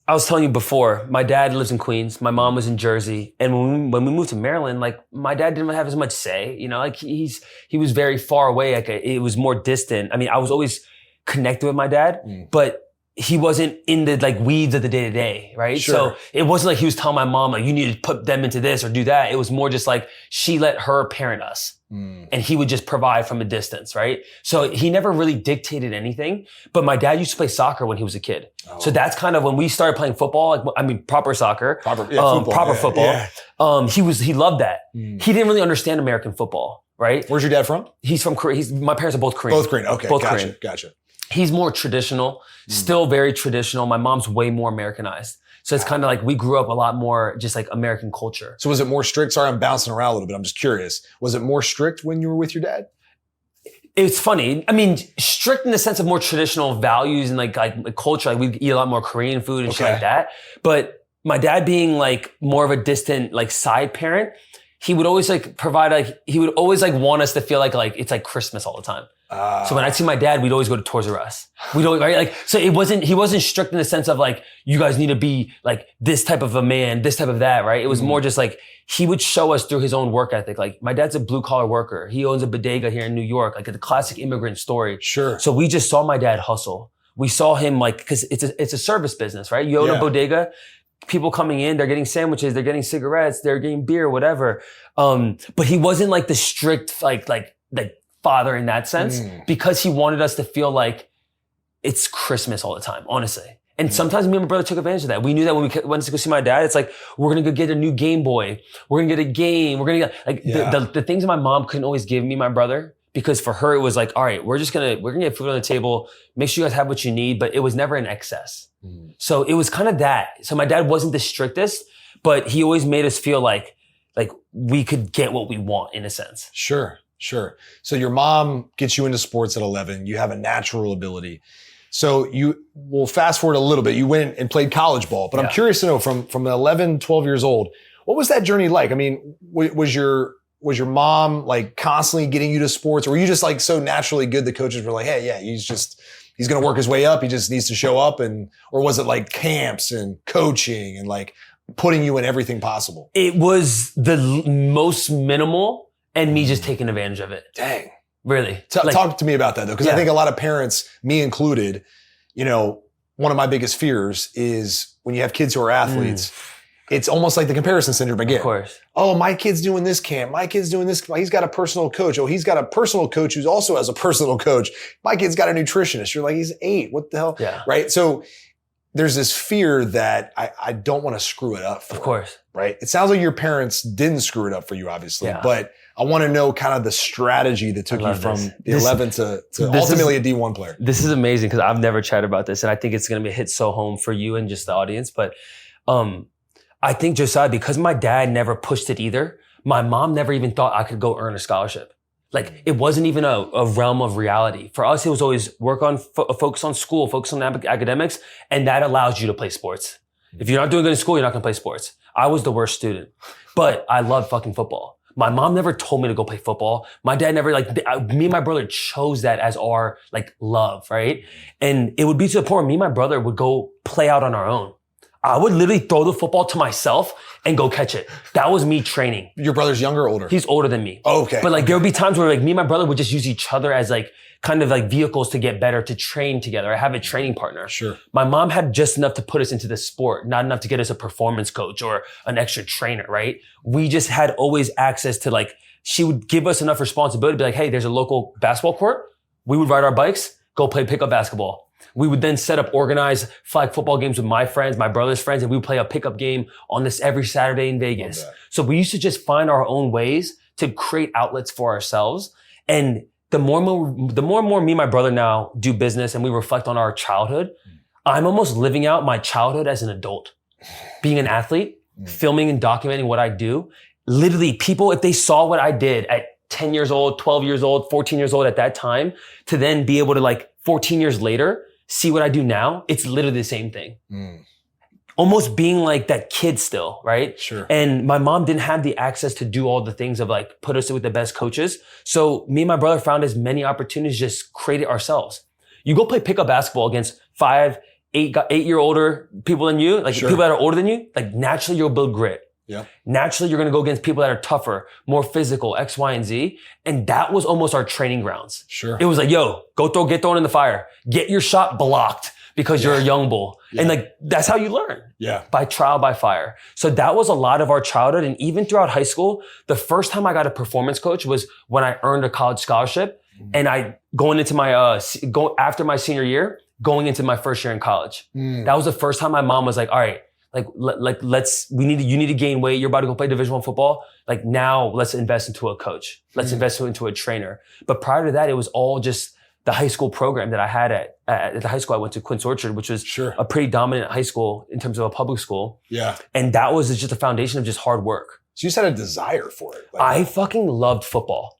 [SPEAKER 2] I was telling you before, my dad lives in Queens. My mom was in Jersey. And when we moved to Maryland, like my dad didn't have as much say, you know, like he was very far away. Like it was more distant. I mean, I was always connected with my dad, but he wasn't in the like weeds of the day to day, right?
[SPEAKER 3] Sure.
[SPEAKER 2] So it wasn't like he was telling my mom, like, you need to put them into this or do that. It was more just like she let her parent us. And he would just provide from a distance, right? So he never really dictated anything. But my dad used to play soccer when he was a kid. So that's kind of when we started playing football, like, I mean, proper soccer. Football. He loved that. He didn't really understand American football, right?
[SPEAKER 3] Where's your dad from?
[SPEAKER 2] He's from Korea. My parents are both Korean.
[SPEAKER 3] Both Korean. Okay. Gotcha.
[SPEAKER 2] He's more traditional, still very traditional. My mom's way more Americanized. So it's kind of like we grew up a lot more just like American culture.
[SPEAKER 3] So was it more strict? Sorry, I'm bouncing around a little bit. I'm just curious. Was it more strict when you were with your dad?
[SPEAKER 2] It's funny. I mean, strict in the sense of more traditional values and like culture. Like we eat a lot more Korean food and shit like that. But my dad being like more of a distant like side parent, he would always like provide like, he would always like want us to feel like it's like Christmas all the time. So when I'd see my dad, we'd always go to Toys R Us. We'd always, right? Like, so he wasn't strict in the sense of like, you guys need to be like this type of a man, this type of that, right? It was more just like, he would show us through his own work ethic. Like my dad's a blue collar worker. He owns a bodega here in New York, like the classic immigrant story.
[SPEAKER 3] Sure.
[SPEAKER 2] So we just saw my dad hustle. We saw him like, cause it's a service business, right? You own a bodega. People coming in, they're getting sandwiches, they're getting cigarettes, they're getting beer, whatever. But he wasn't like the strict, like father in that sense, because he wanted us to feel like it's Christmas all the time, honestly. And sometimes me and my brother took advantage of that. We knew that when we went to go see my dad, it's like, we're going to go get a new Game Boy. We're going to get a game. We're going to get like the things my mom couldn't always give me, my brother, because for her, it was like, all right, we're going to get food on the table. Make sure you guys have what you need, but it was never in excess. So it was kind of that. So my dad wasn't the strictest, but he always made us feel like we could get what we want in a sense.
[SPEAKER 3] Sure. So your mom gets you into sports at 11. You have a natural ability. So we'll fast forward a little bit. You went and played college ball, but I'm curious to know from 11, 12 years old, what was that journey like? I mean, was your mom like constantly getting you to sports, or were you just like so naturally good the coaches were like, hey, yeah, he's going to work his way up. He just needs to show up, or was it like camps and coaching and like putting you in everything possible?
[SPEAKER 2] It was the most minimal and me just taking advantage of it.
[SPEAKER 3] Dang.
[SPEAKER 2] Really?
[SPEAKER 3] Talk to me about that though, because I think a lot of parents, me included, one of my biggest fears is when you have kids who are athletes, it's almost like the comparison syndrome again.
[SPEAKER 2] Of course.
[SPEAKER 3] Oh, my kid's doing this camp. My kid's doing this. He's got a personal coach. Oh, he's got a personal coach who also has a personal coach. My kid's got a nutritionist. You're like, he's 8. What the hell?
[SPEAKER 2] Yeah.
[SPEAKER 3] Right? So there's this fear that I don't want to screw it up for
[SPEAKER 2] Of course.
[SPEAKER 3] Right? It sounds like your parents didn't screw it up for you, obviously, but I want to know kind of the strategy that took you from the 11 to ultimately a D1 player.
[SPEAKER 2] This is amazing because I've never chatted about this, and I think it's going to hit so home for you and just the audience. But I think, Josiah, because my dad never pushed it either, my mom never even thought I could go earn a scholarship. Like, it wasn't even a realm of reality. For us, it was always focus on school, focus on academics, and that allows you to play sports. If you're not doing good in school, you're not going to play sports. I was the worst student, but I loved fucking football. My mom never told me to go play football. My dad never me and my brother chose that as our love, right? And it would be to the point where me and my brother would go play out on our own. I would literally throw the football to myself and go catch it. That was me training.
[SPEAKER 3] Your brother's younger or older?
[SPEAKER 2] He's older than me.
[SPEAKER 3] Oh, okay.
[SPEAKER 2] But there would be times where me and my brother would just use each other as kind of vehicles to get better, to train together. I have a training partner.
[SPEAKER 3] Sure.
[SPEAKER 2] My mom had just enough to put us into the sport, not enough to get us a performance coach or an extra trainer, right? We just had always access to she would give us enough responsibility to be hey, there's a local basketball court. We would ride our bikes, go play pickup basketball. We would then set up organized flag football games with my friends, my brother's friends, and we would play a pickup game on this every Saturday in Vegas. So we used to just find our own ways to create outlets for ourselves. And the more and more me and my brother now do business and we reflect on our childhood, I'm almost living out my childhood as an adult. Being an athlete, filming and documenting what I do. Literally, people, if they saw what I did at 10 years old, 12 years old, 14 years old at that time, to then be able to 14 years later, see what I do now, it's literally the same thing. Almost being that kid still, right?
[SPEAKER 3] Sure.
[SPEAKER 2] And my mom didn't have the access to do all the things of put us with the best coaches. So me and my brother found as many opportunities, just create it ourselves. You go play pickup basketball against 5, 8-year older people than you,
[SPEAKER 3] Sure.
[SPEAKER 2] people that are older than you, naturally you'll build grit.
[SPEAKER 3] Yeah.
[SPEAKER 2] Naturally, you're going to go against people that are tougher, more physical, X, Y, and Z. And that was almost our training grounds.
[SPEAKER 3] Sure.
[SPEAKER 2] It was yo, get thrown in the fire. Get your shot blocked because you're a young bull.
[SPEAKER 3] Yeah.
[SPEAKER 2] And that's how you learn.
[SPEAKER 3] Yeah.
[SPEAKER 2] By trial, by fire. So that was a lot of our childhood. And even throughout high school, the first time I got a performance coach was when I earned a college scholarship. And going into after my senior year, going into my first year in college. That was the first time my mom was all right, you need to gain weight. You're about to go play Division I football. Now let's invest into a coach. Let's invest into a trainer. But prior to that, it was all just the high school program that I had at the high school I went to, Quince Orchard, which was a pretty dominant high school in terms of a public school.
[SPEAKER 3] Yeah.
[SPEAKER 2] And that was just a foundation of just hard work.
[SPEAKER 3] So you just had a desire for it.
[SPEAKER 2] I fucking loved football.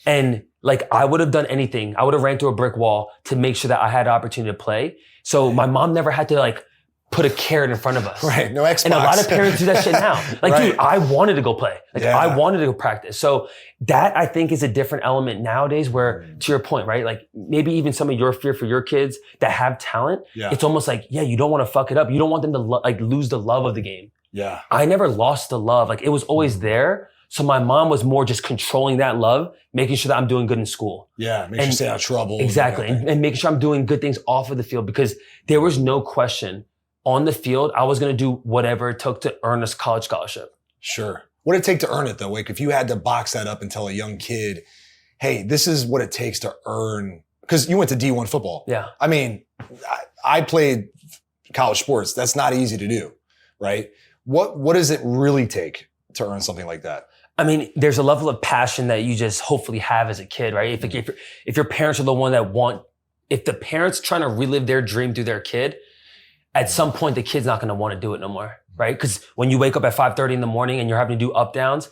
[SPEAKER 2] And I would have done anything. I would have ran through a brick wall to make sure that I had an opportunity to play. So my mom never had to put a carrot in front of us.
[SPEAKER 3] Right. No Xbox.
[SPEAKER 2] And a lot of parents do that shit now. Dude, I wanted to go play. I wanted to go practice. So that I think is a different element nowadays where, to your point, right? Maybe even some of your fear for your kids that have talent, it's almost you don't want to fuck it up. You don't want them to lose the love of the game.
[SPEAKER 3] Yeah.
[SPEAKER 2] I never lost the love. It was always there. So my mom was more just controlling that love, making sure that I'm doing good in school.
[SPEAKER 3] Yeah. Make sure you stay out of trouble.
[SPEAKER 2] Exactly. And making sure I'm doing good things off of the field, because there was no question on the field, I was going to do whatever it took to earn this college scholarship.
[SPEAKER 3] Sure. What did it take to earn it though? If you had to box that up and tell a young kid, hey, this is what it takes to earn, because you went to D1 football.
[SPEAKER 2] Yeah.
[SPEAKER 3] I mean, I played college sports. That's not easy to do, right? What does it really take to earn something like that?
[SPEAKER 2] I mean, there's a level of passion that you just hopefully have as a kid, right? If your parents are the one that if the parents trying to relive their dream through their kid, at some point the kid's not going to want to do it no more, right? Because when you wake up at 5:30 in the morning and you're having to do up downs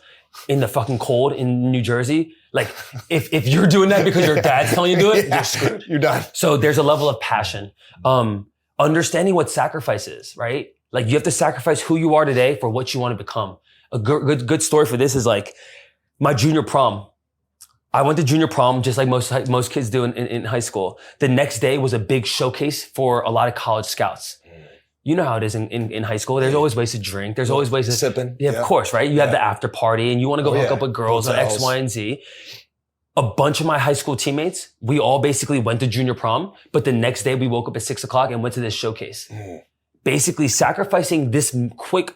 [SPEAKER 2] in the fucking cold in New Jersey, if you're doing that because your dad's telling you to do it, you're screwed.
[SPEAKER 3] You're done.
[SPEAKER 2] So there's a level of passion, understanding what sacrifice is, right? You have to sacrifice who you are today for what you want to become. A good story for this is my junior prom. I went to junior prom just like most kids do in high school. The next day was a big showcase for a lot of college scouts. You know how it is in high school. There's always ways to drink. There's always ways to
[SPEAKER 3] sipping.
[SPEAKER 2] Yeah, of course, right? You have the after party and you want to go hook up with girls or X, Y, and Z. A bunch of my high school teammates, we all basically went to junior prom, but the next day we woke up at 6:00 and went to this showcase. Basically sacrificing this quick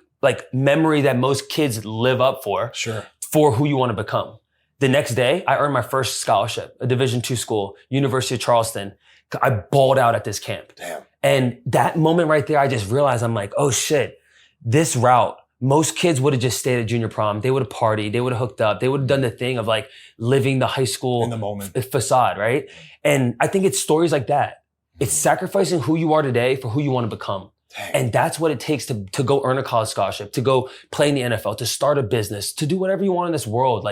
[SPEAKER 2] memory that most kids live up for.
[SPEAKER 3] Sure.
[SPEAKER 2] For who you want to become. The next day, I earned my first scholarship, a Division II school, University of Charleston. I balled out at this camp.
[SPEAKER 3] Damn.
[SPEAKER 2] And that moment right there, I just realized oh shit, this route, most kids would have just stayed at junior prom. They would have partied. They would have hooked up. They would have done the thing of living the high school
[SPEAKER 3] in the moment
[SPEAKER 2] facade, right? And I think it's stories like that. It's sacrificing who you are today for who you want to become.
[SPEAKER 3] Dang.
[SPEAKER 2] And that's what it takes to go earn a college scholarship, to go play in the NFL, to start a business, to do whatever you want in this world.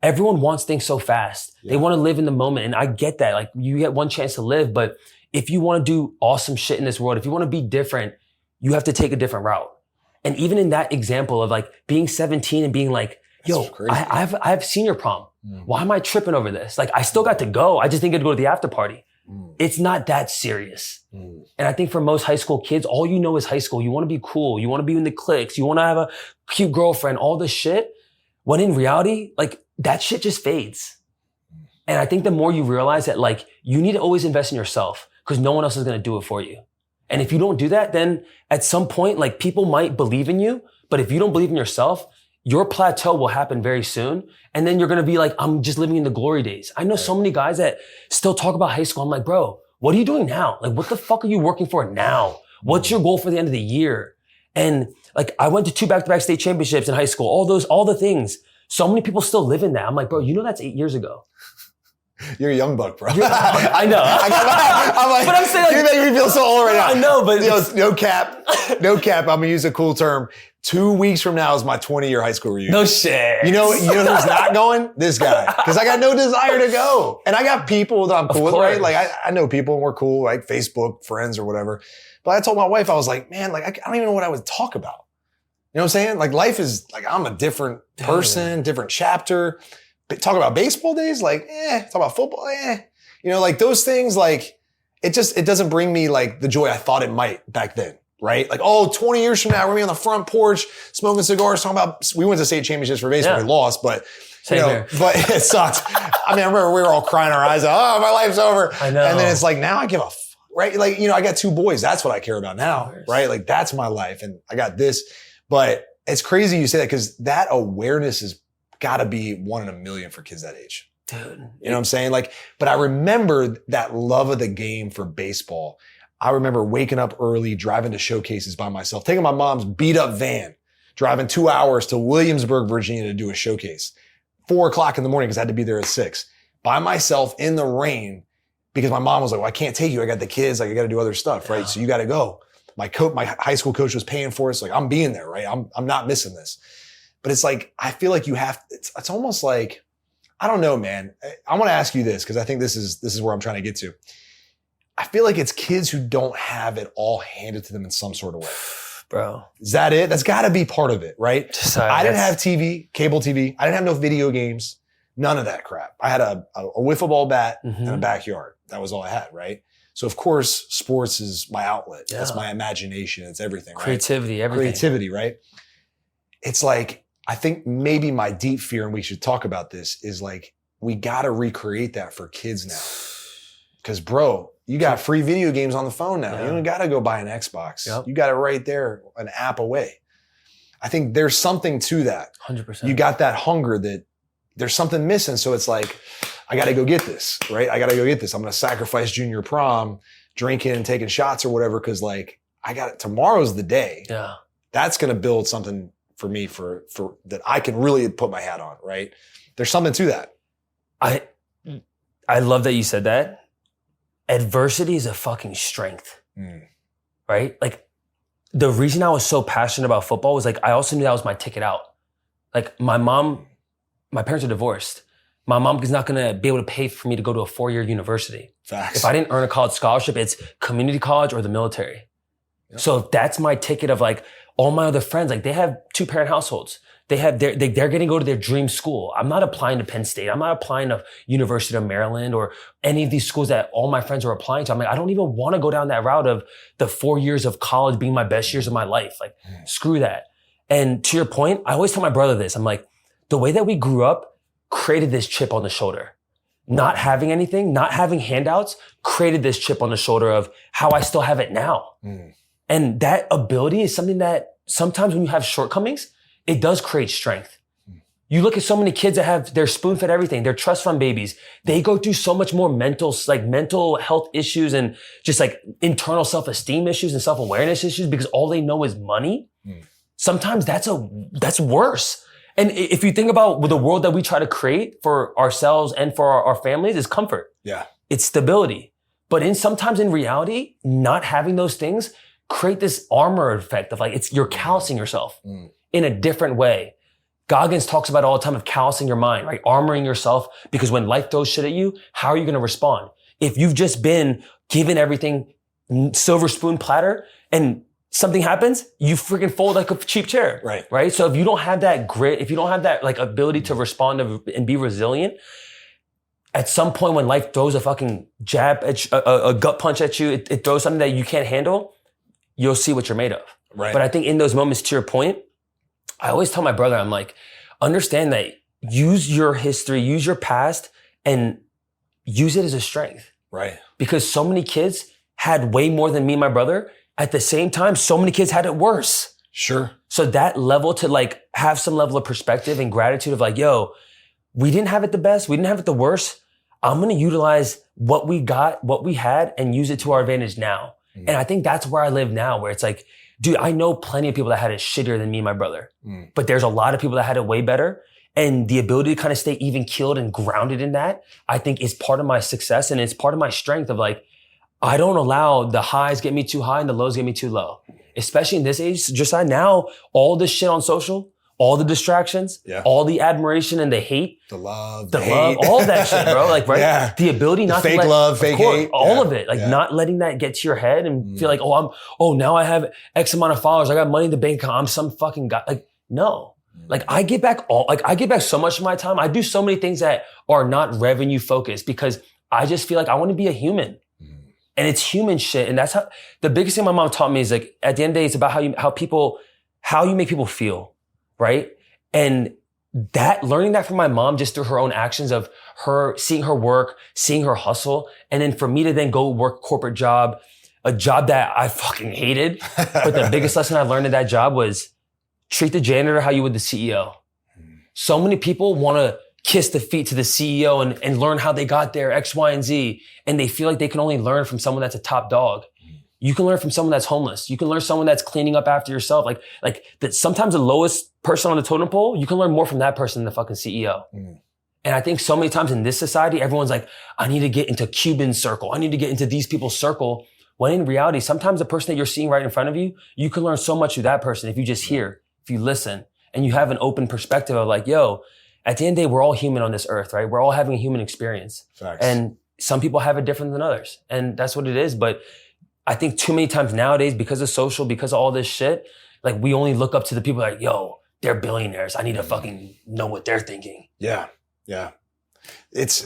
[SPEAKER 2] Everyone wants things so fast. Yeah. They want to live in the moment. And I get that. You get one chance to live, but if you want to do awesome shit in this world, if you want to be different, you have to take a different route. And even in that example of like being 17 and being like, yo, I have senior prom. Why am I tripping over this? Like, I still got to go. I just didn't get to go to the after party. It's not that serious. And I think for most high school kids, all you know is high school. You want to be cool. You want to be in the cliques. You want to have a cute girlfriend, all this shit. When in reality, like that shit just fades. And I think the more you realize that like you need to always invest in yourself because no one else is going to do it for you. And if you don't do that, then at some point, like people might believe in you, but if you don't believe in yourself, your plateau will happen very soon. And then you're going to be like, I'm just living in the glory days. I know so many guys that still talk about high school. I'm like, bro, what are you doing now? Like, what the fuck are you working for now? What's your goal for the end of the year? And like, I went to 2 back-to-back state championships in high school, all the things. So many people still live in that. I'm like, bro, you know, that's 8 years ago.
[SPEAKER 3] You're a young buck, bro.
[SPEAKER 2] I know.
[SPEAKER 3] I'm like,
[SPEAKER 2] but I'm saying, like,
[SPEAKER 3] you're making me feel so old right now.
[SPEAKER 2] I know, but
[SPEAKER 3] no cap. I'm gonna use a cool term. 2 weeks from now is my 20-year high school reunion.
[SPEAKER 2] No shit.
[SPEAKER 3] You know who's not going? This guy. Because I got no desire to go. And I got people that I'm cool with, right? Like I know people and we're cool, like Facebook friends or whatever. But I told my wife, I was like, man, like I don't even know what I would talk about. You know what I'm saying? Like life is like, I'm a different person, different chapter. Talk about baseball days, like, talk about football, You know, like those things, like, it doesn't bring me like the joy I thought it might back then, right? Like, 20 years from now, we're gonna be on the front porch, smoking cigars, talking about, we went to state championships for baseball, we lost, but, but it sucked. I mean, I remember we were all crying our eyes out, oh, my life's over.
[SPEAKER 2] I know.
[SPEAKER 3] And then it's like, now I give a right? Like, you know, I got 2 boys, that's what I care about now, right? Like, that's my life, and I got this. But it's crazy you say that because that awareness is gotta be 1 in a million for kids that age.
[SPEAKER 2] Dude.
[SPEAKER 3] You know what I'm saying? Like, but I remember that love of the game for baseball. I remember waking up early, driving to showcases by myself, taking my mom's beat up van, driving 2 hours to Williamsburg, Virginia to do a showcase. 4:00 in the morning because I had to be there at 6 by myself in the rain because my mom was like, well, I can't take you. I got the kids. Like I got to do other stuff, right? So you got to go. My high school coach was paying for it. So like, I'm being there, right? I'm not missing this. But it's like, I feel like you have, it's almost like, I don't know, man. I want to ask you this because I think this is where I'm trying to get to. I feel like it's kids who don't have it all handed to them in some sort of way.
[SPEAKER 2] Bro.
[SPEAKER 3] Is that it? That's got to be part of it, right? I didn't have TV, cable TV. I didn't have no video games. None of that crap. I had a wiffle ball bat and a backyard. That was all I had, right? So of course, sports is my outlet. Yeah. That's my imagination. It's everything, right?
[SPEAKER 2] Creativity, everything.
[SPEAKER 3] Creativity, right? It's like, I think maybe my deep fear, and we should talk about this, is like, we got to recreate that for kids now. Because bro, you got free video games on the phone now. Yeah. You don't got to go buy an Xbox. Yep. You got it right there, an app away. I think there's something to that.
[SPEAKER 2] 100%.
[SPEAKER 3] You got that hunger that there's something missing. So it's like, I got to go get this, right? I got to go get this. I'm going to sacrifice junior prom, drinking and taking shots or whatever. Cause like, tomorrow's the day.
[SPEAKER 2] Yeah.
[SPEAKER 3] That's going to build something for me for that I can really put my hat on, right? There's something to that.
[SPEAKER 2] I love that you said that. Adversity is a fucking strength, right? Like the reason I was so passionate about football was like, I also knew that was my ticket out. Like my parents are divorced. My mom is not going to be able to pay for me to go to a 4-year university.
[SPEAKER 3] Facts.
[SPEAKER 2] If I didn't earn a college scholarship, it's community college or the military. Yep. So if that's my ticket of like all my other friends, like they have 2-parent households. They're going to go to their dream school. I'm not applying to Penn State. I'm not applying to University of Maryland or any of these schools that all my friends are applying to. I'm like, I don't even want to go down that route of the 4 years of college being my best years of my life. Like, screw that. And to your point, I always tell my brother this. I'm like, the way that we grew up created this chip on the shoulder. Not having anything, not having handouts, created this chip on the shoulder of how I still have it now. And that ability is something that sometimes when you have shortcomings, it does create strength. You look at so many kids that have, they're spoon-fed everything. They're trust fund babies. They go through so much more mental health issues and just like internal self-esteem issues and self-awareness issues because all they know is money. Sometimes that's worse. And if you think about the world that we try to create for ourselves and for our families is comfort.
[SPEAKER 3] Yeah.
[SPEAKER 2] It's stability. But sometimes in reality, not having those things create this armor effect of like, you're callousing yourself in a different way. Goggins talks about it all the time of callousing your mind, right? Armoring yourself because when life throws shit at you, how are you going to respond? If you've just been given everything silver spoon platter and something happens, you freaking fold like a cheap chair. Right. So if you don't have that grit, if you don't have that like ability to respond and be resilient, at some point when life throws a fucking jab at you, a gut punch at you, it throws something that you can't handle, you'll see what you're made of.
[SPEAKER 3] Right.
[SPEAKER 2] But I think in those moments, to your point, I always tell my brother, I'm like, understand that use your history, use your past, and use it as a strength.
[SPEAKER 3] Right.
[SPEAKER 2] Because so many kids had way more than me and my brother. At the same time, so many kids had it worse.
[SPEAKER 3] Sure.
[SPEAKER 2] So that level to like have some level of perspective and gratitude of like, yo, we didn't have it the best. We didn't have it the worst. I'm going to utilize what we got, what we had, and use it to our advantage now. And I think that's where I live now, where it's like, dude, I know plenty of people that had it shittier than me and my brother. But there's a lot of people that had it way better. And the ability to kind of stay even keeled and grounded in that, I think is part of my success. And it's part of my strength of like, I don't allow the highs get me too high and the lows get me too low. Especially in this age, just now, all this shit on social, all the distractions, all the admiration and the hate.
[SPEAKER 3] The love,
[SPEAKER 2] all that shit, bro. Like, right?
[SPEAKER 3] Yeah.
[SPEAKER 2] The ability not
[SPEAKER 3] fake
[SPEAKER 2] to let,
[SPEAKER 3] love, fake hate.
[SPEAKER 2] All of it. Like not letting that get to your head and feel like, now I have X amount of followers. I got money in the bank account. I'm some fucking guy. Like, no. Like I give back so much of my time. I do so many things that are not revenue focused because I just feel like I want to be a human. And it's human shit. And that's how, the biggest thing my mom taught me is like, at the end of the day, it's about how you make people feel, right? And that, learning that from my mom just through her own actions of her, seeing her work, seeing her hustle. And then for me to then go work a corporate job, a job that I fucking hated. But the biggest lesson I learned in that job was treat the janitor how you would the CEO. So many people want to kiss the feet to the CEO and learn how they got there, X, Y, and Z. And they feel like they can only learn from someone that's a top dog. You can learn from someone that's homeless. You can learn someone that's cleaning up after yourself. Like that sometimes the lowest person on the totem pole, you can learn more from that person than the fucking CEO. And I think so many times in this society, everyone's like, I need to get into Cuban's circle. I need to get into these people's circle. When in reality, sometimes the person that you're seeing right in front of you, you can learn so much through that person if you just hear, if you listen, and you have an open perspective of like, yo, at the end of the day, we're all human on this earth, right? We're all having a human experience.
[SPEAKER 3] Facts.
[SPEAKER 2] And some people have it different than others. And that's what it is. But I think too many times nowadays, because of social, because of all this shit, like we only look up to the people like, yo, they're billionaires. I need to fucking know what they're thinking.
[SPEAKER 3] Yeah.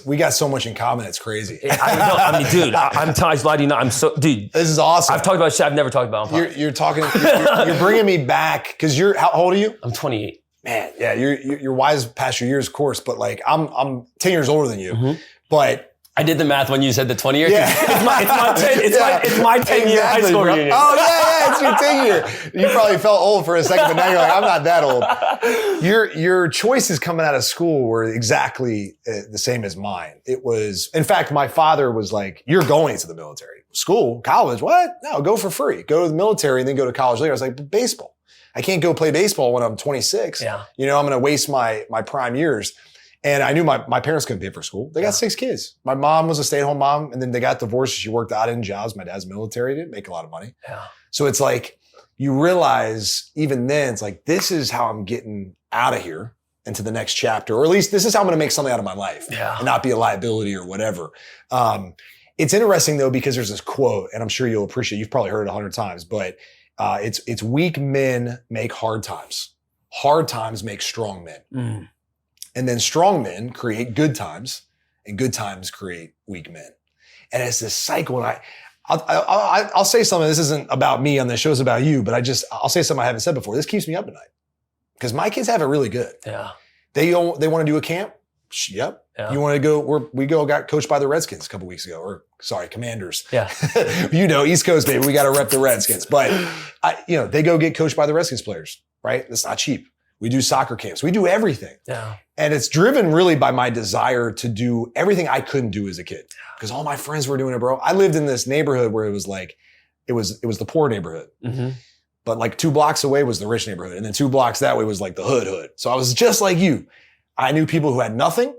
[SPEAKER 3] We got so much in common. It's crazy.
[SPEAKER 2] I mean, dude, I'm telling you, dude.
[SPEAKER 3] This is awesome.
[SPEAKER 2] I've talked about shit I've never talked about.
[SPEAKER 3] You're bringing me back because how old are you?
[SPEAKER 2] I'm 28.
[SPEAKER 3] Man, yeah, you're wise past your years, of course, but like I'm 10 years older than you, but
[SPEAKER 2] I did the math when you said the 20 years.
[SPEAKER 3] Yeah.
[SPEAKER 2] It's my 10-year high school reunion.
[SPEAKER 3] Oh yeah, it's your 10 year. You probably felt old for a second, but now you're like, I'm not that old. Your choices coming out of school were exactly the same as mine. It was, in fact, my father was like, you're going to the military. School, college, what? No, go for free. Go to the military and then go to college later. I was like, but baseball. I can't go play baseball when I'm 26.
[SPEAKER 2] Yeah.
[SPEAKER 3] I'm going to waste my prime years. And I knew my parents couldn't pay for school. They got 6 kids. My mom was a stay-at-home mom, and then they got divorced. She worked odd-end jobs. My dad's military, didn't make a lot of money.
[SPEAKER 2] Yeah.
[SPEAKER 3] So it's like, you realize even then, it's like, this is how I'm getting out of here into the next chapter, or at least this is how I'm going to make something out of my life and not be a liability or whatever. It's interesting though, because there's this quote, and I'm sure you'll appreciate, you've probably heard it 100 times, but it's weak men make hard times. Hard times make strong men. And then strong men create good times, and good times create weak men. And it's this cycle. And I'll say something. This isn't about me on this show, it's about you, but I'll say something I haven't said before. This keeps me up at night because my kids have it really good.
[SPEAKER 2] Yeah.
[SPEAKER 3] They want to do a camp. Yep. Yeah. You want to go, got coached by the Redskins a couple weeks ago, Commanders.
[SPEAKER 2] Yeah.
[SPEAKER 3] East Coast, baby. We got to rep the Redskins. But, they go get coached by the Redskins players, right? That's not cheap. We do soccer camps. We do everything. Yeah. And it's driven really by my desire to do everything I couldn't do as a kid. Because all my friends were doing it, bro. I lived in this neighborhood where it was like, it was the poor neighborhood. Mm-hmm. But like 2 blocks away was the rich neighborhood. And then 2 blocks that way was like the hood. So I was just like you. I knew people who had nothing,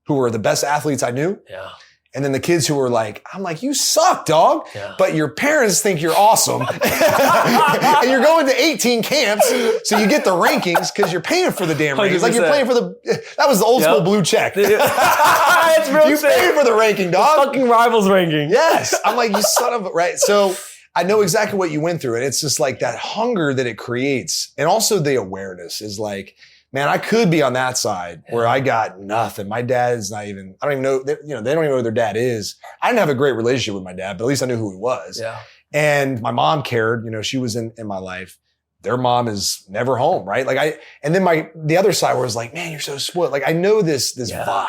[SPEAKER 3] who were the best athletes I knew. Yeah. And then the kids who were like, I'm like, you suck, dog. Yeah. But your parents think you're awesome. And you're going to 18 camps. So you get the rankings because you're paying for the damn rankings. 100%. Like you're paying for that was the old school blue check.
[SPEAKER 2] It's real.
[SPEAKER 3] You paid for the ranking, dog.
[SPEAKER 2] The fucking rivals ranking.
[SPEAKER 3] Yes. I'm like, you son of a, right. So I know exactly what you went through. And it's just like that hunger that it creates. And also the awareness is like, man, I could be on that side where I got nothing. My dad's not even, I don't even know, they don't even know who their dad is. I didn't have a great relationship with my dad, but at least I knew who he was.
[SPEAKER 2] Yeah.
[SPEAKER 3] And my mom cared, she was in my life. Their mom is never home, right? And then the other side where it's like, man, you're so spoiled. Like I know this vibe.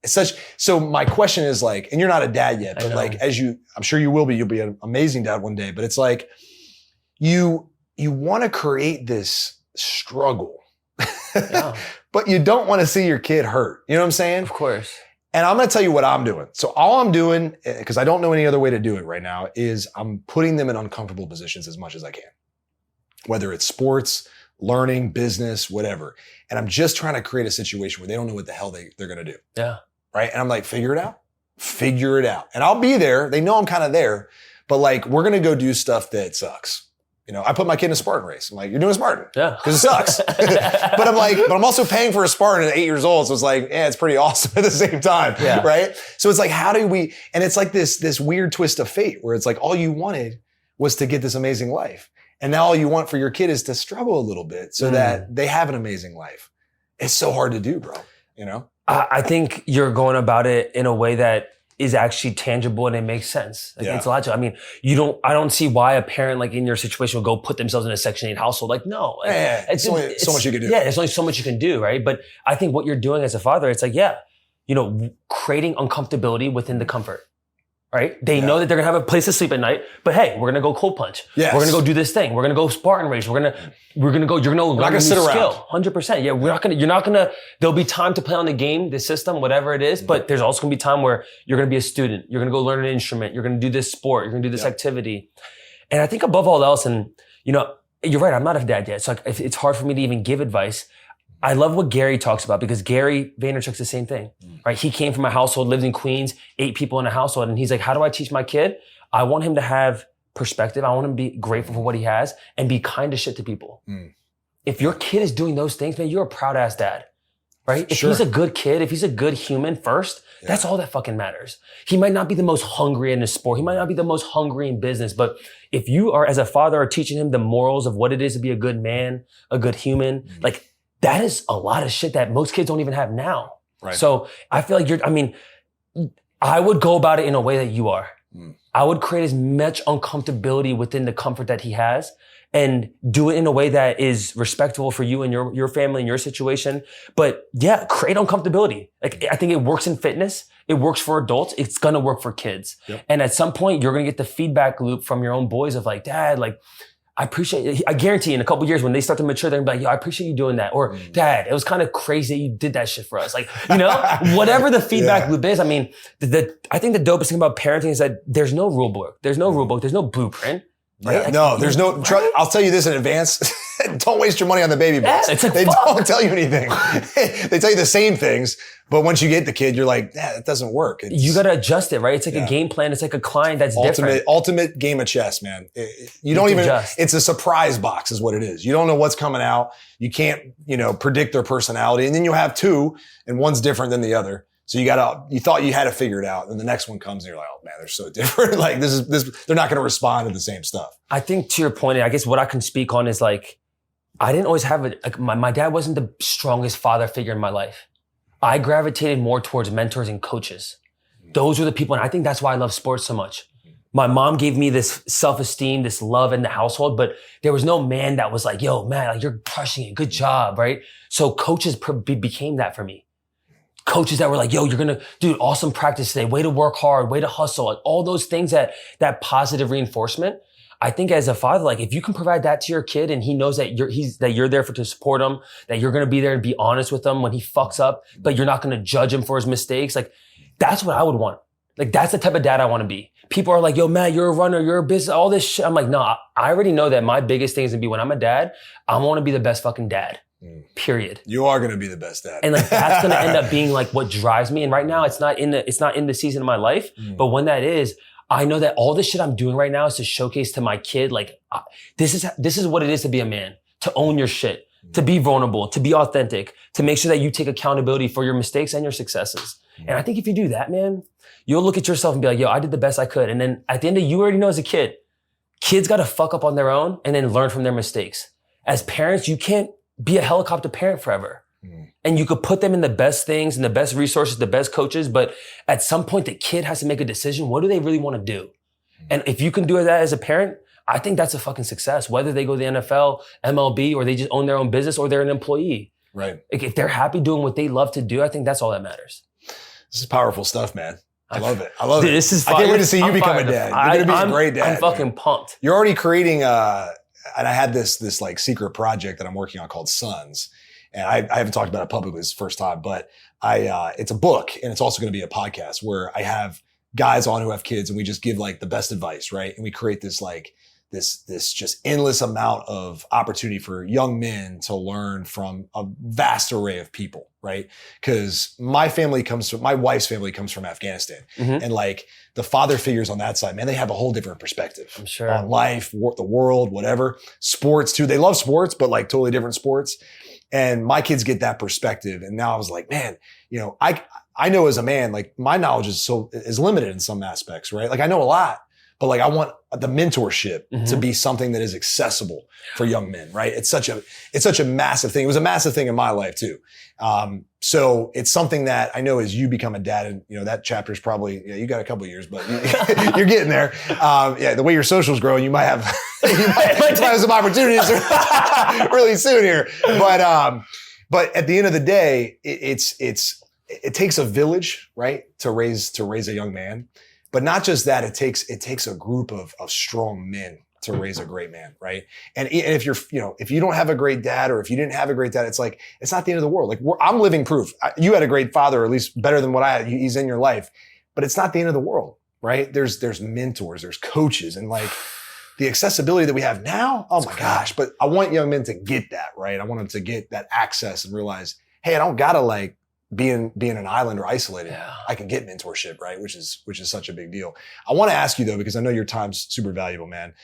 [SPEAKER 3] It's so my question is like, and you're not a dad yet, but like I'm sure you will be, you'll be an amazing dad one day, but it's like, you want to create this struggle. Yeah. But you don't want to see your kid hurt. You know what I'm saying?
[SPEAKER 2] Of course.
[SPEAKER 3] And I'm going to tell you what I'm doing. So all I'm doing, because I don't know any other way to do it right now, is I'm putting them in uncomfortable positions as much as I can. Whether it's sports, learning, business, whatever. And I'm just trying to create a situation where they don't know what the hell they're going to do.
[SPEAKER 2] Yeah.
[SPEAKER 3] Right? And I'm like, figure it out. And I'll be there. They know I'm kind of there. But like, we're going to go do stuff that sucks. I put my kid in a Spartan race. I'm like, you're doing a Spartan. Yeah. Because it sucks. but I'm also paying for a Spartan at 8 years old. So it's like, it's pretty awesome at the same time. Yeah. Right? So it's like, how do we, and it's like this weird twist of fate where it's like, all you wanted was to get this amazing life. And now all you want for your kid is to struggle a little bit so that they have an amazing life. It's so hard to do, bro.
[SPEAKER 2] I think you're going about it in a way that is actually tangible and it makes sense. Like it's logical. I mean, I don't see why a parent like in your situation would go put themselves in a Section 8 household. Like, no.
[SPEAKER 3] It's only so much you can do.
[SPEAKER 2] Yeah, there's only so much you can do, right? But I think what you're doing as a father, it's like, creating uncomfortability within the comfort. Right? They know that they're going to have a place to sleep at night, but hey, we're going to go cold punch. Yes. We're going to go do this thing. We're going to go Spartan race. We're going to go, you're going to learn a new skill. 100%. Yeah. There'll be time to play on the game, the system, whatever it is, but there's also going to be time where you're going to be a student. You're going to go learn an instrument. You're going to do this sport. You're going to do this activity. And I think above all else, and you're right, I'm not a dad yet. So it's hard for me to even give advice. I love what Gary talks about because Gary Vaynerchuk's the same thing, right? He came from a household, lived in Queens, 8 people in a household. And he's like, how do I teach my kid? I want him to have perspective. I want him to be grateful for what he has and be kind as shit to people. If your kid is doing those things, man, you're a proud ass dad, right? If he's a good kid, if he's a good human first, that's all that fucking matters. He might not be the most hungry in his sport. He might not be the most hungry in business, but if you are, as a father, are teaching him the morals of what it is to be a good man, a good human, like, that is a lot of shit that most kids don't even have now. Right. So I feel like I would go about it in a way that you are. I would create as much uncomfortability within the comfort that he has and do it in a way that is respectful for you and your family and your situation. But yeah, create uncomfortability. Like I think it works in fitness. It works for adults. It's going to work for kids. Yep. And at some point you're going to get the feedback loop from your own boys of like, Dad, like, I appreciate it. I guarantee in a couple of years when they start to mature, they're gonna be like, yo, I appreciate you doing that. Or Dad, it was kind of crazy that you did that shit for us. Like, whatever the feedback loop is. I mean, I think the dopest thing about parenting is that there's no rule book. There's no rule book. There's no blueprint. Right?
[SPEAKER 3] Yeah, no, there's no, I'll tell you this in advance. Don't waste your money on the baby books. They don't tell you anything. They tell you the same things, but once you get the kid, you're like, that doesn't work.
[SPEAKER 2] You got to adjust it, right? It's like a game plan. It's like a client that's different.
[SPEAKER 3] Ultimate game of chess, man. You don't even, it's a surprise box is what it is. You don't know what's coming out. You can't, predict their personality. And then you have 2 and one's different than the other. So you thought you had it figured out, and the next one comes and you're like, oh man, they're so different. Like they're not going to respond to the same stuff.
[SPEAKER 2] I think to your point, I guess what I can speak on is like, I didn't always have my dad wasn't the strongest father figure in my life. I gravitated more towards mentors and coaches. Those were the people, and I think that's why I love sports so much. My mom gave me this self-esteem, this love in the household, but there was no man that was like, yo, man, like, you're crushing it. Good job, right? So coaches became that for me. Coaches that were like, yo, you're going to do awesome practice today. Way to work hard, way to hustle. Like all those things that positive reinforcement. I think as a father, like if you can provide that to your kid and he knows that you're there to support him, that you're going to be there and be honest with him when he fucks up, but you're not going to judge him for his mistakes. Like that's what I would want. Like that's the type of dad I want to be. People are like, yo, Matt, you're a runner, you're a business, all this shit. I'm like, no, I already know that my biggest thing is to be when I'm a dad, I want to be the best fucking dad. Period.
[SPEAKER 3] You are going to be the best dad.
[SPEAKER 2] And like, that's going to end up being like what drives me. And right now it's not in the season of my life, but when that is, I know that all the shit I'm doing right now is to showcase to my kid, like, this is what it is to be a man, to own your shit, to be vulnerable, to be authentic, to make sure that you take accountability for your mistakes and your successes. And I think if you do that, man, you'll look at yourself and be like, yo, I did the best I could. And then at the end of you already know as a kid, kids got to fuck up on their own and then learn from their mistakes. As parents, you can't be a helicopter parent forever. And you could put them in the best things and the best resources, the best coaches, but at some point the kid has to make a decision. What do they really want to do? And if you can do that as a parent, I think that's a fucking success. Whether they go to the NFL, MLB, or they just own their own business or they're an employee.
[SPEAKER 3] Right.
[SPEAKER 2] Like if they're happy doing what they love to do, I think that's all that matters.
[SPEAKER 3] This is powerful stuff, man. I love it. I love
[SPEAKER 2] Dude,
[SPEAKER 3] it.
[SPEAKER 2] This is
[SPEAKER 3] I can't wait to see you become a dad. You're going to be a great dad.
[SPEAKER 2] I'm fucking pumped.
[SPEAKER 3] You're already creating and I had this like secret project that I'm working on called Sons. And I haven't talked about it publicly. This is the first time, but it's a book and it's also going to be a podcast where I have guys on who have kids and we just give like the best advice, right? And we create this like, this just endless amount of opportunity for young men to learn from a vast array of people, right? Because my wife's family comes from Afghanistan. And like the father figures on that side, man, they have a whole different perspective
[SPEAKER 2] I'm sure.
[SPEAKER 3] on life, the world, whatever. Sports too. They love sports, but like totally different sports. And my kids get that perspective. And now I was like, man, you know, I know as a man, like my knowledge is limited in some aspects, right? Like I know a lot, but like I want the mentorship to be something that is accessible for young men, right? It's such a massive thing. It was a massive thing in my life too. So it's something that I know as you become a dad, and you know, that chapter is probably, you got a couple of years, but you're getting there. The way your social's growing, you might have some opportunities really soon here. But at the end of the day, it takes a village, right? To raise a young man. But not just that, it takes a group of strong men to raise a great man, right? And if if you don't have a great dad, or if you didn't have a great dad, it's like, it's not the end of the world. Like I'm living proof. You had a great father, or at least better than what I had. He's in your life, but it's not the end of the world, right? There's mentors, there's coaches, and like the accessibility that we have now. Oh my gosh. But I want young men to get that, right? I want them to get that access and realize, hey, I don't gotta like being an island or isolated.
[SPEAKER 2] Yeah.
[SPEAKER 3] I can get mentorship, right? Which is such a big deal. I want to ask you though, because I know your time's super valuable, man.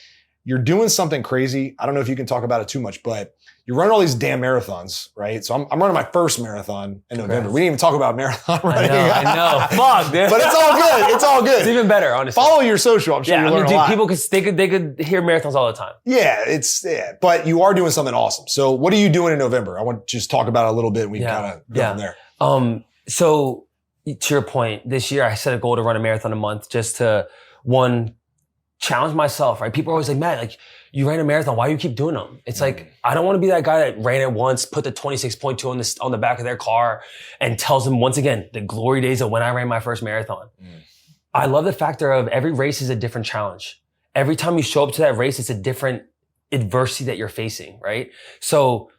[SPEAKER 3] You're doing something crazy. I don't know if you can talk about it too much, but you're running all these damn marathons, right? So I'm running my first marathon in November. We didn't even talk about marathon running.
[SPEAKER 2] I know. Fuck, dude.
[SPEAKER 3] But it's all good. It's all good.
[SPEAKER 2] It's even better, honestly.
[SPEAKER 3] Follow your social. I'm sure you learn a lot.
[SPEAKER 2] People they could hear marathons all the time.
[SPEAKER 3] Yeah, but you are doing something awesome. So what are you doing in November? I want to just talk about it a little bit and we can kind of go from there.
[SPEAKER 2] So to your point, this year I set a goal to run a marathon a month just to, one, challenge myself, right? People are always like, Matt, like you ran a marathon. Why do you keep doing them? It's like, I don't want to be that guy that ran it once, put the 26.2 on the back of their car and tells them once again, the glory days of when I ran my first marathon. I love the factor of every race is a different challenge. Every time you show up to that race, it's a different adversity that you're facing, right? So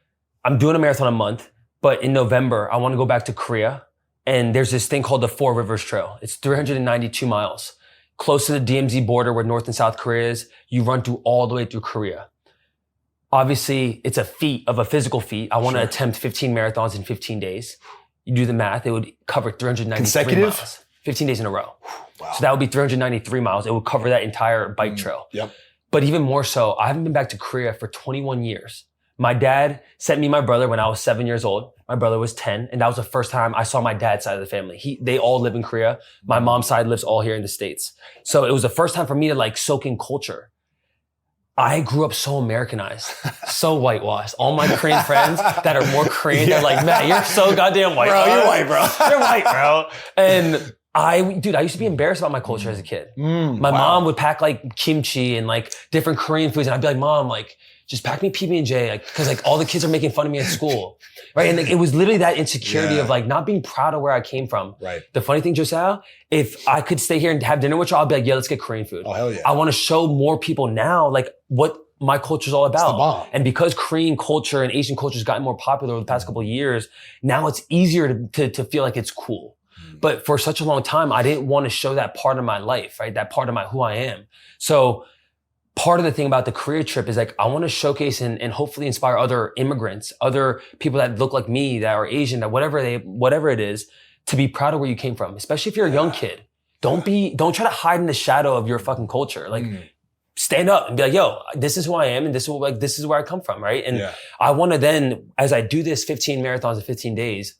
[SPEAKER 2] I'm doing a marathon a month, but in November, I want to go back to Korea. And there's this thing called the Four Rivers Trail. It's 392 miles. Close to the DMZ border where North and South Korea is. You run through all the way through Korea. Obviously, it's a physical feat. I want to attempt 15 marathons in 15 days. You do the math, it would cover 393 miles. 15 days in a row. Wow. So that would be 393 miles. It would cover that entire bike trail.
[SPEAKER 3] Yep.
[SPEAKER 2] But even more so, I haven't been back to Korea for 21 years. My dad sent me my brother when I was 7 years old. My brother was 10. And that was the first time I saw my dad's side of the family. They all live in Korea. My mom's side lives all here in the States. So it was the first time for me to like soak in culture. I grew up so Americanized, so whitewashed. All my Korean friends that are more Korean, they're like, man, you're so goddamn white.
[SPEAKER 3] Bro, you're white, bro.
[SPEAKER 2] You're white, bro. And I used to be embarrassed about my culture as a kid. My mom would pack like kimchi and like different Korean foods. And I'd be like, Mom, like, just pack me PB&J, like, cause like all the kids are making fun of me at school. Right. And like, it was literally that insecurity of like not being proud of where I came from.
[SPEAKER 3] Right.
[SPEAKER 2] The funny thing, Josiah, if I could stay here and have dinner with you, I'll be like, yeah, let's get Korean food.
[SPEAKER 3] Oh, hell yeah.
[SPEAKER 2] I want to show more people now, like what my culture is all about.
[SPEAKER 3] It's the bomb.
[SPEAKER 2] And because Korean culture and Asian culture has gotten more popular over the past couple of years, now it's easier to feel like it's cool. But for such a long time, I didn't want to show that part of my life, right? That part of who I am. So part of the thing about the career trip is like, I want to showcase and hopefully inspire other immigrants, other people that look like me, that are Asian, that whatever it is, to be proud of where you came from, especially if you're a young kid. Don't try to hide in the shadow of your fucking culture. Like, stand up and be like, yo, this is who I am and this is where I come from, right? And I want to then, as I do this 15 marathons in 15 days,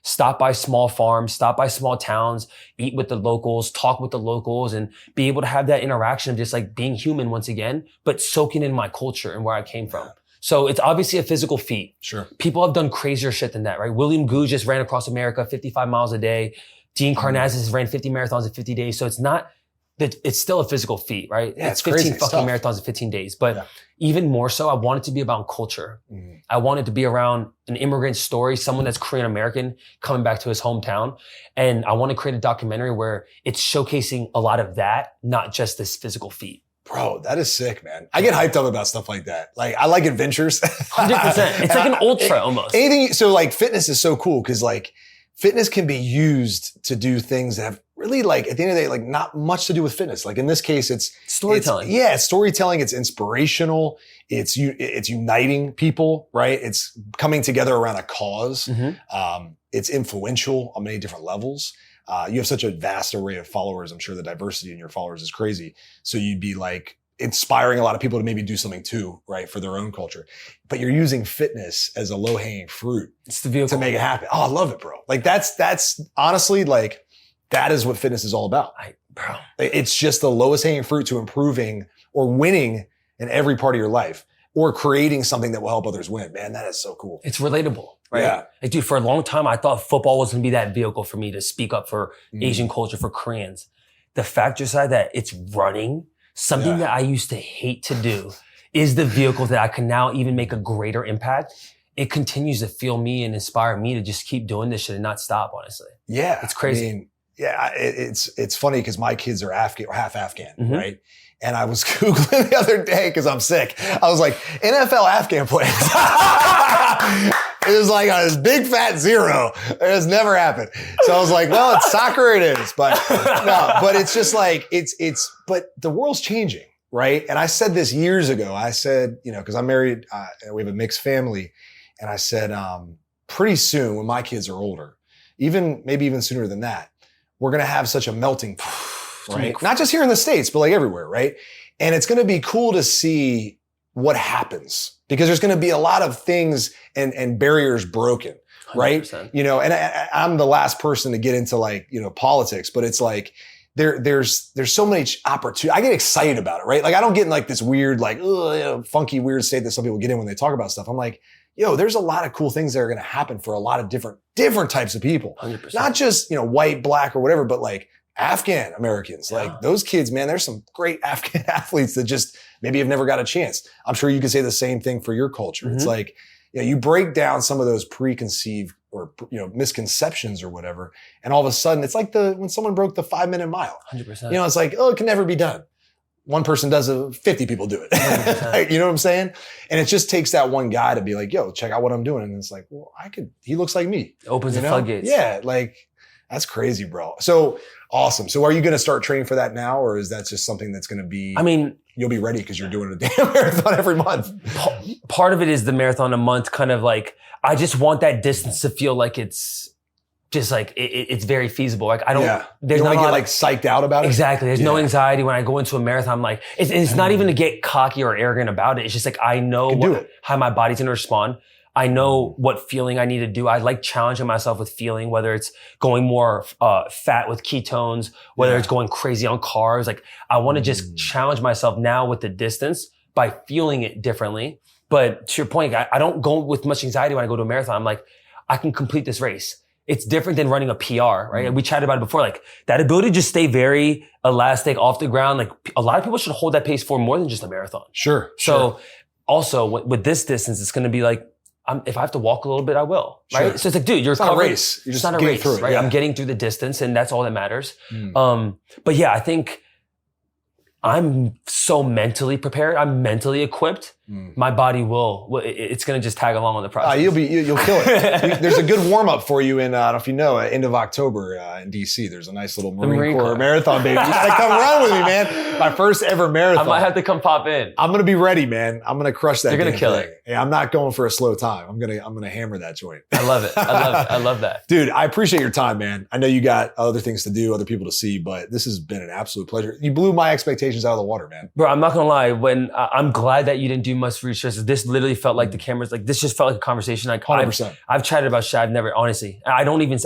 [SPEAKER 2] stop by small farms, stop by small towns, eat with the locals, talk with the locals, and be able to have that interaction of just like being human once again, but soaking in my culture and where I came from. So it's obviously a physical feat.
[SPEAKER 3] Sure.
[SPEAKER 2] People have done crazier shit than that, right? William Gu just ran across America 55 miles a day. Dean Karnazes has ran 50 marathons in 50 days. So it's not that it's still a physical feat, right?
[SPEAKER 3] Yeah,
[SPEAKER 2] it's 15
[SPEAKER 3] crazy.
[SPEAKER 2] fucking marathons in 15 days. But even more so, I want it to be about culture. I want it to be around an immigrant story, someone that's Korean American coming back to his hometown. And I want to create a documentary where it's showcasing a lot of that, not just this physical feat.
[SPEAKER 3] Bro, that is sick, man. I get hyped up about stuff like that. Like, I like adventures.
[SPEAKER 2] 100%. It's like an ultra almost.
[SPEAKER 3] Anything. So like fitness is so cool because like fitness can be used to do things that have really like at the end of the day, like not much to do with fitness. Like in this case, it's
[SPEAKER 2] storytelling.
[SPEAKER 3] It's storytelling. It's inspirational. It's uniting people, right? It's coming together around a cause. It's influential on many different levels. You have such a vast array of followers. I'm sure the diversity in your followers is crazy. So you'd be like inspiring a lot of people to maybe do something too, right? For their own culture. But you're using fitness as a low hanging fruit.
[SPEAKER 2] It's the vehicle
[SPEAKER 3] to make it happen. Oh, I love it, bro. Like that's honestly like, that is what fitness is all about.
[SPEAKER 2] Bro.
[SPEAKER 3] It's just the lowest hanging fruit to improving or winning in every part of your life or creating something that will help others win. Man, that is so cool.
[SPEAKER 2] It's relatable. Right?
[SPEAKER 3] Yeah.
[SPEAKER 2] Like, dude, for a long time, I thought football was going to be that vehicle for me to speak up for Asian culture, for Koreans. The fact, Josiah, that it's running, something that I used to hate to do, is the vehicle that I can now even make a greater impact. It continues to fuel me and inspire me to just keep doing this shit and not stop, honestly.
[SPEAKER 3] Yeah.
[SPEAKER 2] It's crazy.
[SPEAKER 3] I mean, it's funny because my kids are Afghan or half Afghan, right? And I was Googling the other day because I'm sick. I was like, NFL Afghan players. It was like a big fat zero. It has never happened. So I was like, well, it's soccer it is. But no, but it's just like, but the world's changing, right? And I said this years ago. I said, because I'm married, we have a mixed family. And I said, pretty soon when my kids are older, maybe even sooner than that, we're going to have such a melting pot, right? Not just here in the States, but like everywhere, right? And it's going to be cool to see what happens because there's going to be a lot of things and barriers broken, right?
[SPEAKER 2] 100%.
[SPEAKER 3] And I'm the last person to get into like, politics, but it's like, there's so many opportunities. I get excited about it, right? Like I don't get in like this weird, like, funky, weird state that some people get in when they talk about stuff. I'm like, there's a lot of cool things that are going to happen for a lot of different types of people.
[SPEAKER 2] 100%.
[SPEAKER 3] Not just, white, black or whatever, but like Afghan Americans, like those kids, man, there's some great Afghan athletes that just maybe have never got a chance. I'm sure you could say the same thing for your culture. It's like, you break down some of those preconceived or, misconceptions or whatever. And all of a sudden it's like when someone broke the 5-minute mile,
[SPEAKER 2] 100%.
[SPEAKER 3] It's like, it can never be done. One person does it, 50 people do it. You know what I'm saying? And it just takes that one guy to be like, yo, check out what I'm doing. And it's like, well, he looks like me.
[SPEAKER 2] It opens the floodgates.
[SPEAKER 3] Yeah. Like that's crazy, bro. So awesome. So are you going to start training for that now? Or is that just something that's going to be, you'll be ready because you're doing a damn marathon every month.
[SPEAKER 2] Part of it is the marathon a month kind of like, I just want that distance to feel like it's just like it's very feasible. Like I don't, there's
[SPEAKER 3] you don't
[SPEAKER 2] not
[SPEAKER 3] get like psyched out about it.
[SPEAKER 2] Exactly. There's no anxiety when I go into a marathon. I'm like, it's not even to get cocky or arrogant about it. It's just like, I know how my body's going to respond. I know what feeling I need to do. I like challenging myself with feeling, whether it's going more fat with ketones, whether it's going crazy on carbs. Like I want to just challenge myself now with the distance by feeling it differently. But to your point, I don't go with much anxiety when I go to a marathon. I'm like, I can complete this race. It's different than running a PR, right? We chatted about it before, like that ability to just stay very elastic off the ground. Like a lot of people should hold that pace for more than just a marathon.
[SPEAKER 3] Sure.
[SPEAKER 2] So also with this distance, it's going to be like, if I have to walk a little bit, I will, right?
[SPEAKER 3] Sure.
[SPEAKER 2] So it's like, dude,
[SPEAKER 3] it's not a race. You're just
[SPEAKER 2] not a
[SPEAKER 3] getting
[SPEAKER 2] race,
[SPEAKER 3] through it,
[SPEAKER 2] right? I'm getting through the distance and that's all that matters. But yeah, I think I'm so mentally prepared. I'm mentally equipped. My body it's going to just tag along on the process.
[SPEAKER 3] You'll kill it. There's a good warm up for you in, I don't know if you know, end of October in DC. There's a nice little Marine Corps marathon, baby. You gotta come run with me, man. My first ever marathon.
[SPEAKER 2] I might have to come pop in.
[SPEAKER 3] I'm going to be ready, man. I'm going to crush that.
[SPEAKER 2] You're going to kill it.
[SPEAKER 3] Yeah, I'm not going for a slow time. I'm going to hammer that joint.
[SPEAKER 2] I love it. I love that.
[SPEAKER 3] Dude, I appreciate your time, man. I know you got other things to do, other people to see, but this has been an absolute pleasure. You blew my expectations out of the water, man.
[SPEAKER 2] Bro, I'm not going to lie. I'm glad that you didn't do you must research this. This literally felt like the cameras, like this just felt like a conversation. Like
[SPEAKER 3] 100%.
[SPEAKER 2] I've chatted about shit. I've never, honestly, I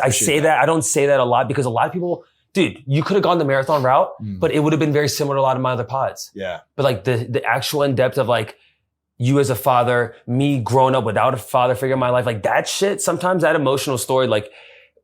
[SPEAKER 2] say that. I don't say that a lot because a lot of people, dude, you could have gone the marathon route, but it would have been very similar to a lot of my other pods.
[SPEAKER 3] Yeah.
[SPEAKER 2] But like the actual in depth of like you as a father, me growing up without a father figure in my life, like that shit, sometimes that emotional story, like,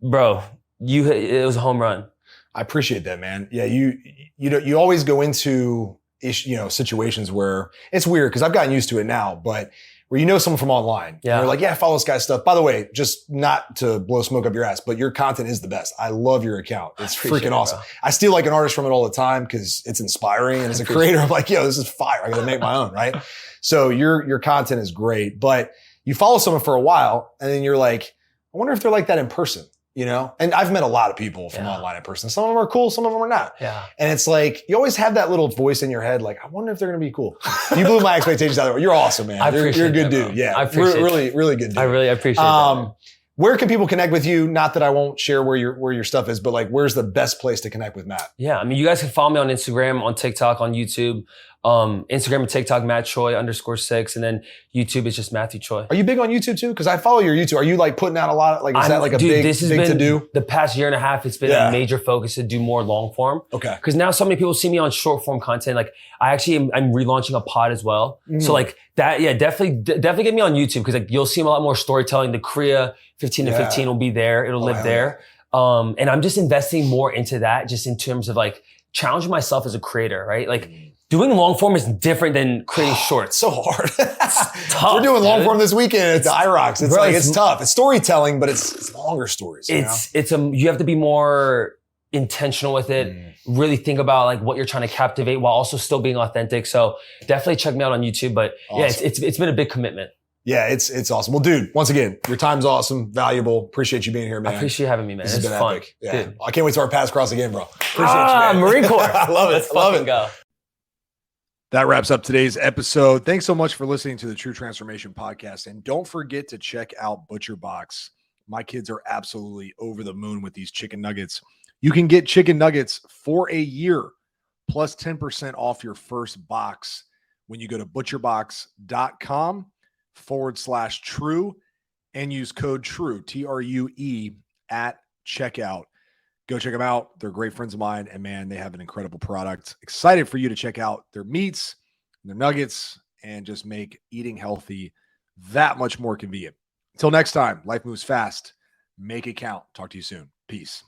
[SPEAKER 2] bro, it was a home run.
[SPEAKER 3] I appreciate that, man. Yeah. You always go into situations where it's weird because I've gotten used to it now, but where you know someone from online. Yeah. And you're like, yeah, I follow this guy's stuff. By the way, just not to blow smoke up your ass, but your content is the best. I love your account. It's freaking awesome. Bro. I steal like an artist from it all the time because it's inspiring. And as a creator, I'm like, yo, this is fire. I got to make my own, right? So your content is great, but you follow someone for a while and then you're like, I wonder if they're like that in person. And I've met a lot of people from online in person. Some of them are cool. Some of them are not.
[SPEAKER 2] Yeah.
[SPEAKER 3] And it's like, you always have that little voice in your head. Like, I wonder if they're going to be cool. You blew my expectations out of it. You're awesome, man. You're a good dude. Bro. Yeah.
[SPEAKER 2] I appreciate
[SPEAKER 3] really, really good dude.
[SPEAKER 2] I really appreciate that.
[SPEAKER 3] Where can people connect with you? Not that I won't share where your stuff is, but like, where's the best place to connect with Matt?
[SPEAKER 2] Yeah. I mean, you guys can follow me on Instagram, on TikTok, on YouTube. Instagram and TikTok, Matt Choi _6. And then YouTube is just Matthew Choi.
[SPEAKER 3] Are you big on YouTube too? Because I follow your YouTube. Are you like putting out a lot? Like, is that like a big to do?
[SPEAKER 2] The past year and a half, it's been a major focus to do more long form.
[SPEAKER 3] Okay.
[SPEAKER 2] Because now so many people see me on short form content. Like I'm relaunching a pod as well. So like that, definitely get me on YouTube because like you'll see a lot more storytelling. The Korea 15 to 15 will be there. It'll live there. And I'm just investing more into that just in terms of like challenging myself as a creator, right? Like, doing long form is different than creating shorts.
[SPEAKER 3] It's so hard.
[SPEAKER 2] It's tough.
[SPEAKER 3] We're doing long form this weekend at the IROX. It's tough. It's storytelling, but it's longer stories.
[SPEAKER 2] You have to be more intentional with it. Really think about like what you're trying to captivate while also still being authentic. So definitely check me out on YouTube. But it's been a big commitment.
[SPEAKER 3] Yeah, it's awesome. Well, dude, once again, your time's awesome, valuable. Appreciate you being here, man.
[SPEAKER 2] I appreciate you having me, man.
[SPEAKER 3] This has been
[SPEAKER 2] fun.
[SPEAKER 3] Epic. Yeah. I can't wait to our paths cross again, bro. Appreciate you, man.
[SPEAKER 2] Marine Corps.
[SPEAKER 3] I love it. Love it.
[SPEAKER 2] Go.
[SPEAKER 1] That wraps up today's episode. Thanks so much for listening to the True Transformation Podcast. And don't forget to check out Butcher Box. My kids are absolutely over the moon with these chicken nuggets. You can get chicken nuggets for a year plus 10% off your first box when you go to butcherbox.com/true and use code TRUE, TRUE, at checkout. Go check them out. They're great friends of mine, and man, they have an incredible product. Excited for you to check out their meats, their nuggets, and just make eating healthy that much more convenient. Until next time, life moves fast. Make it count. Talk to you soon. Peace.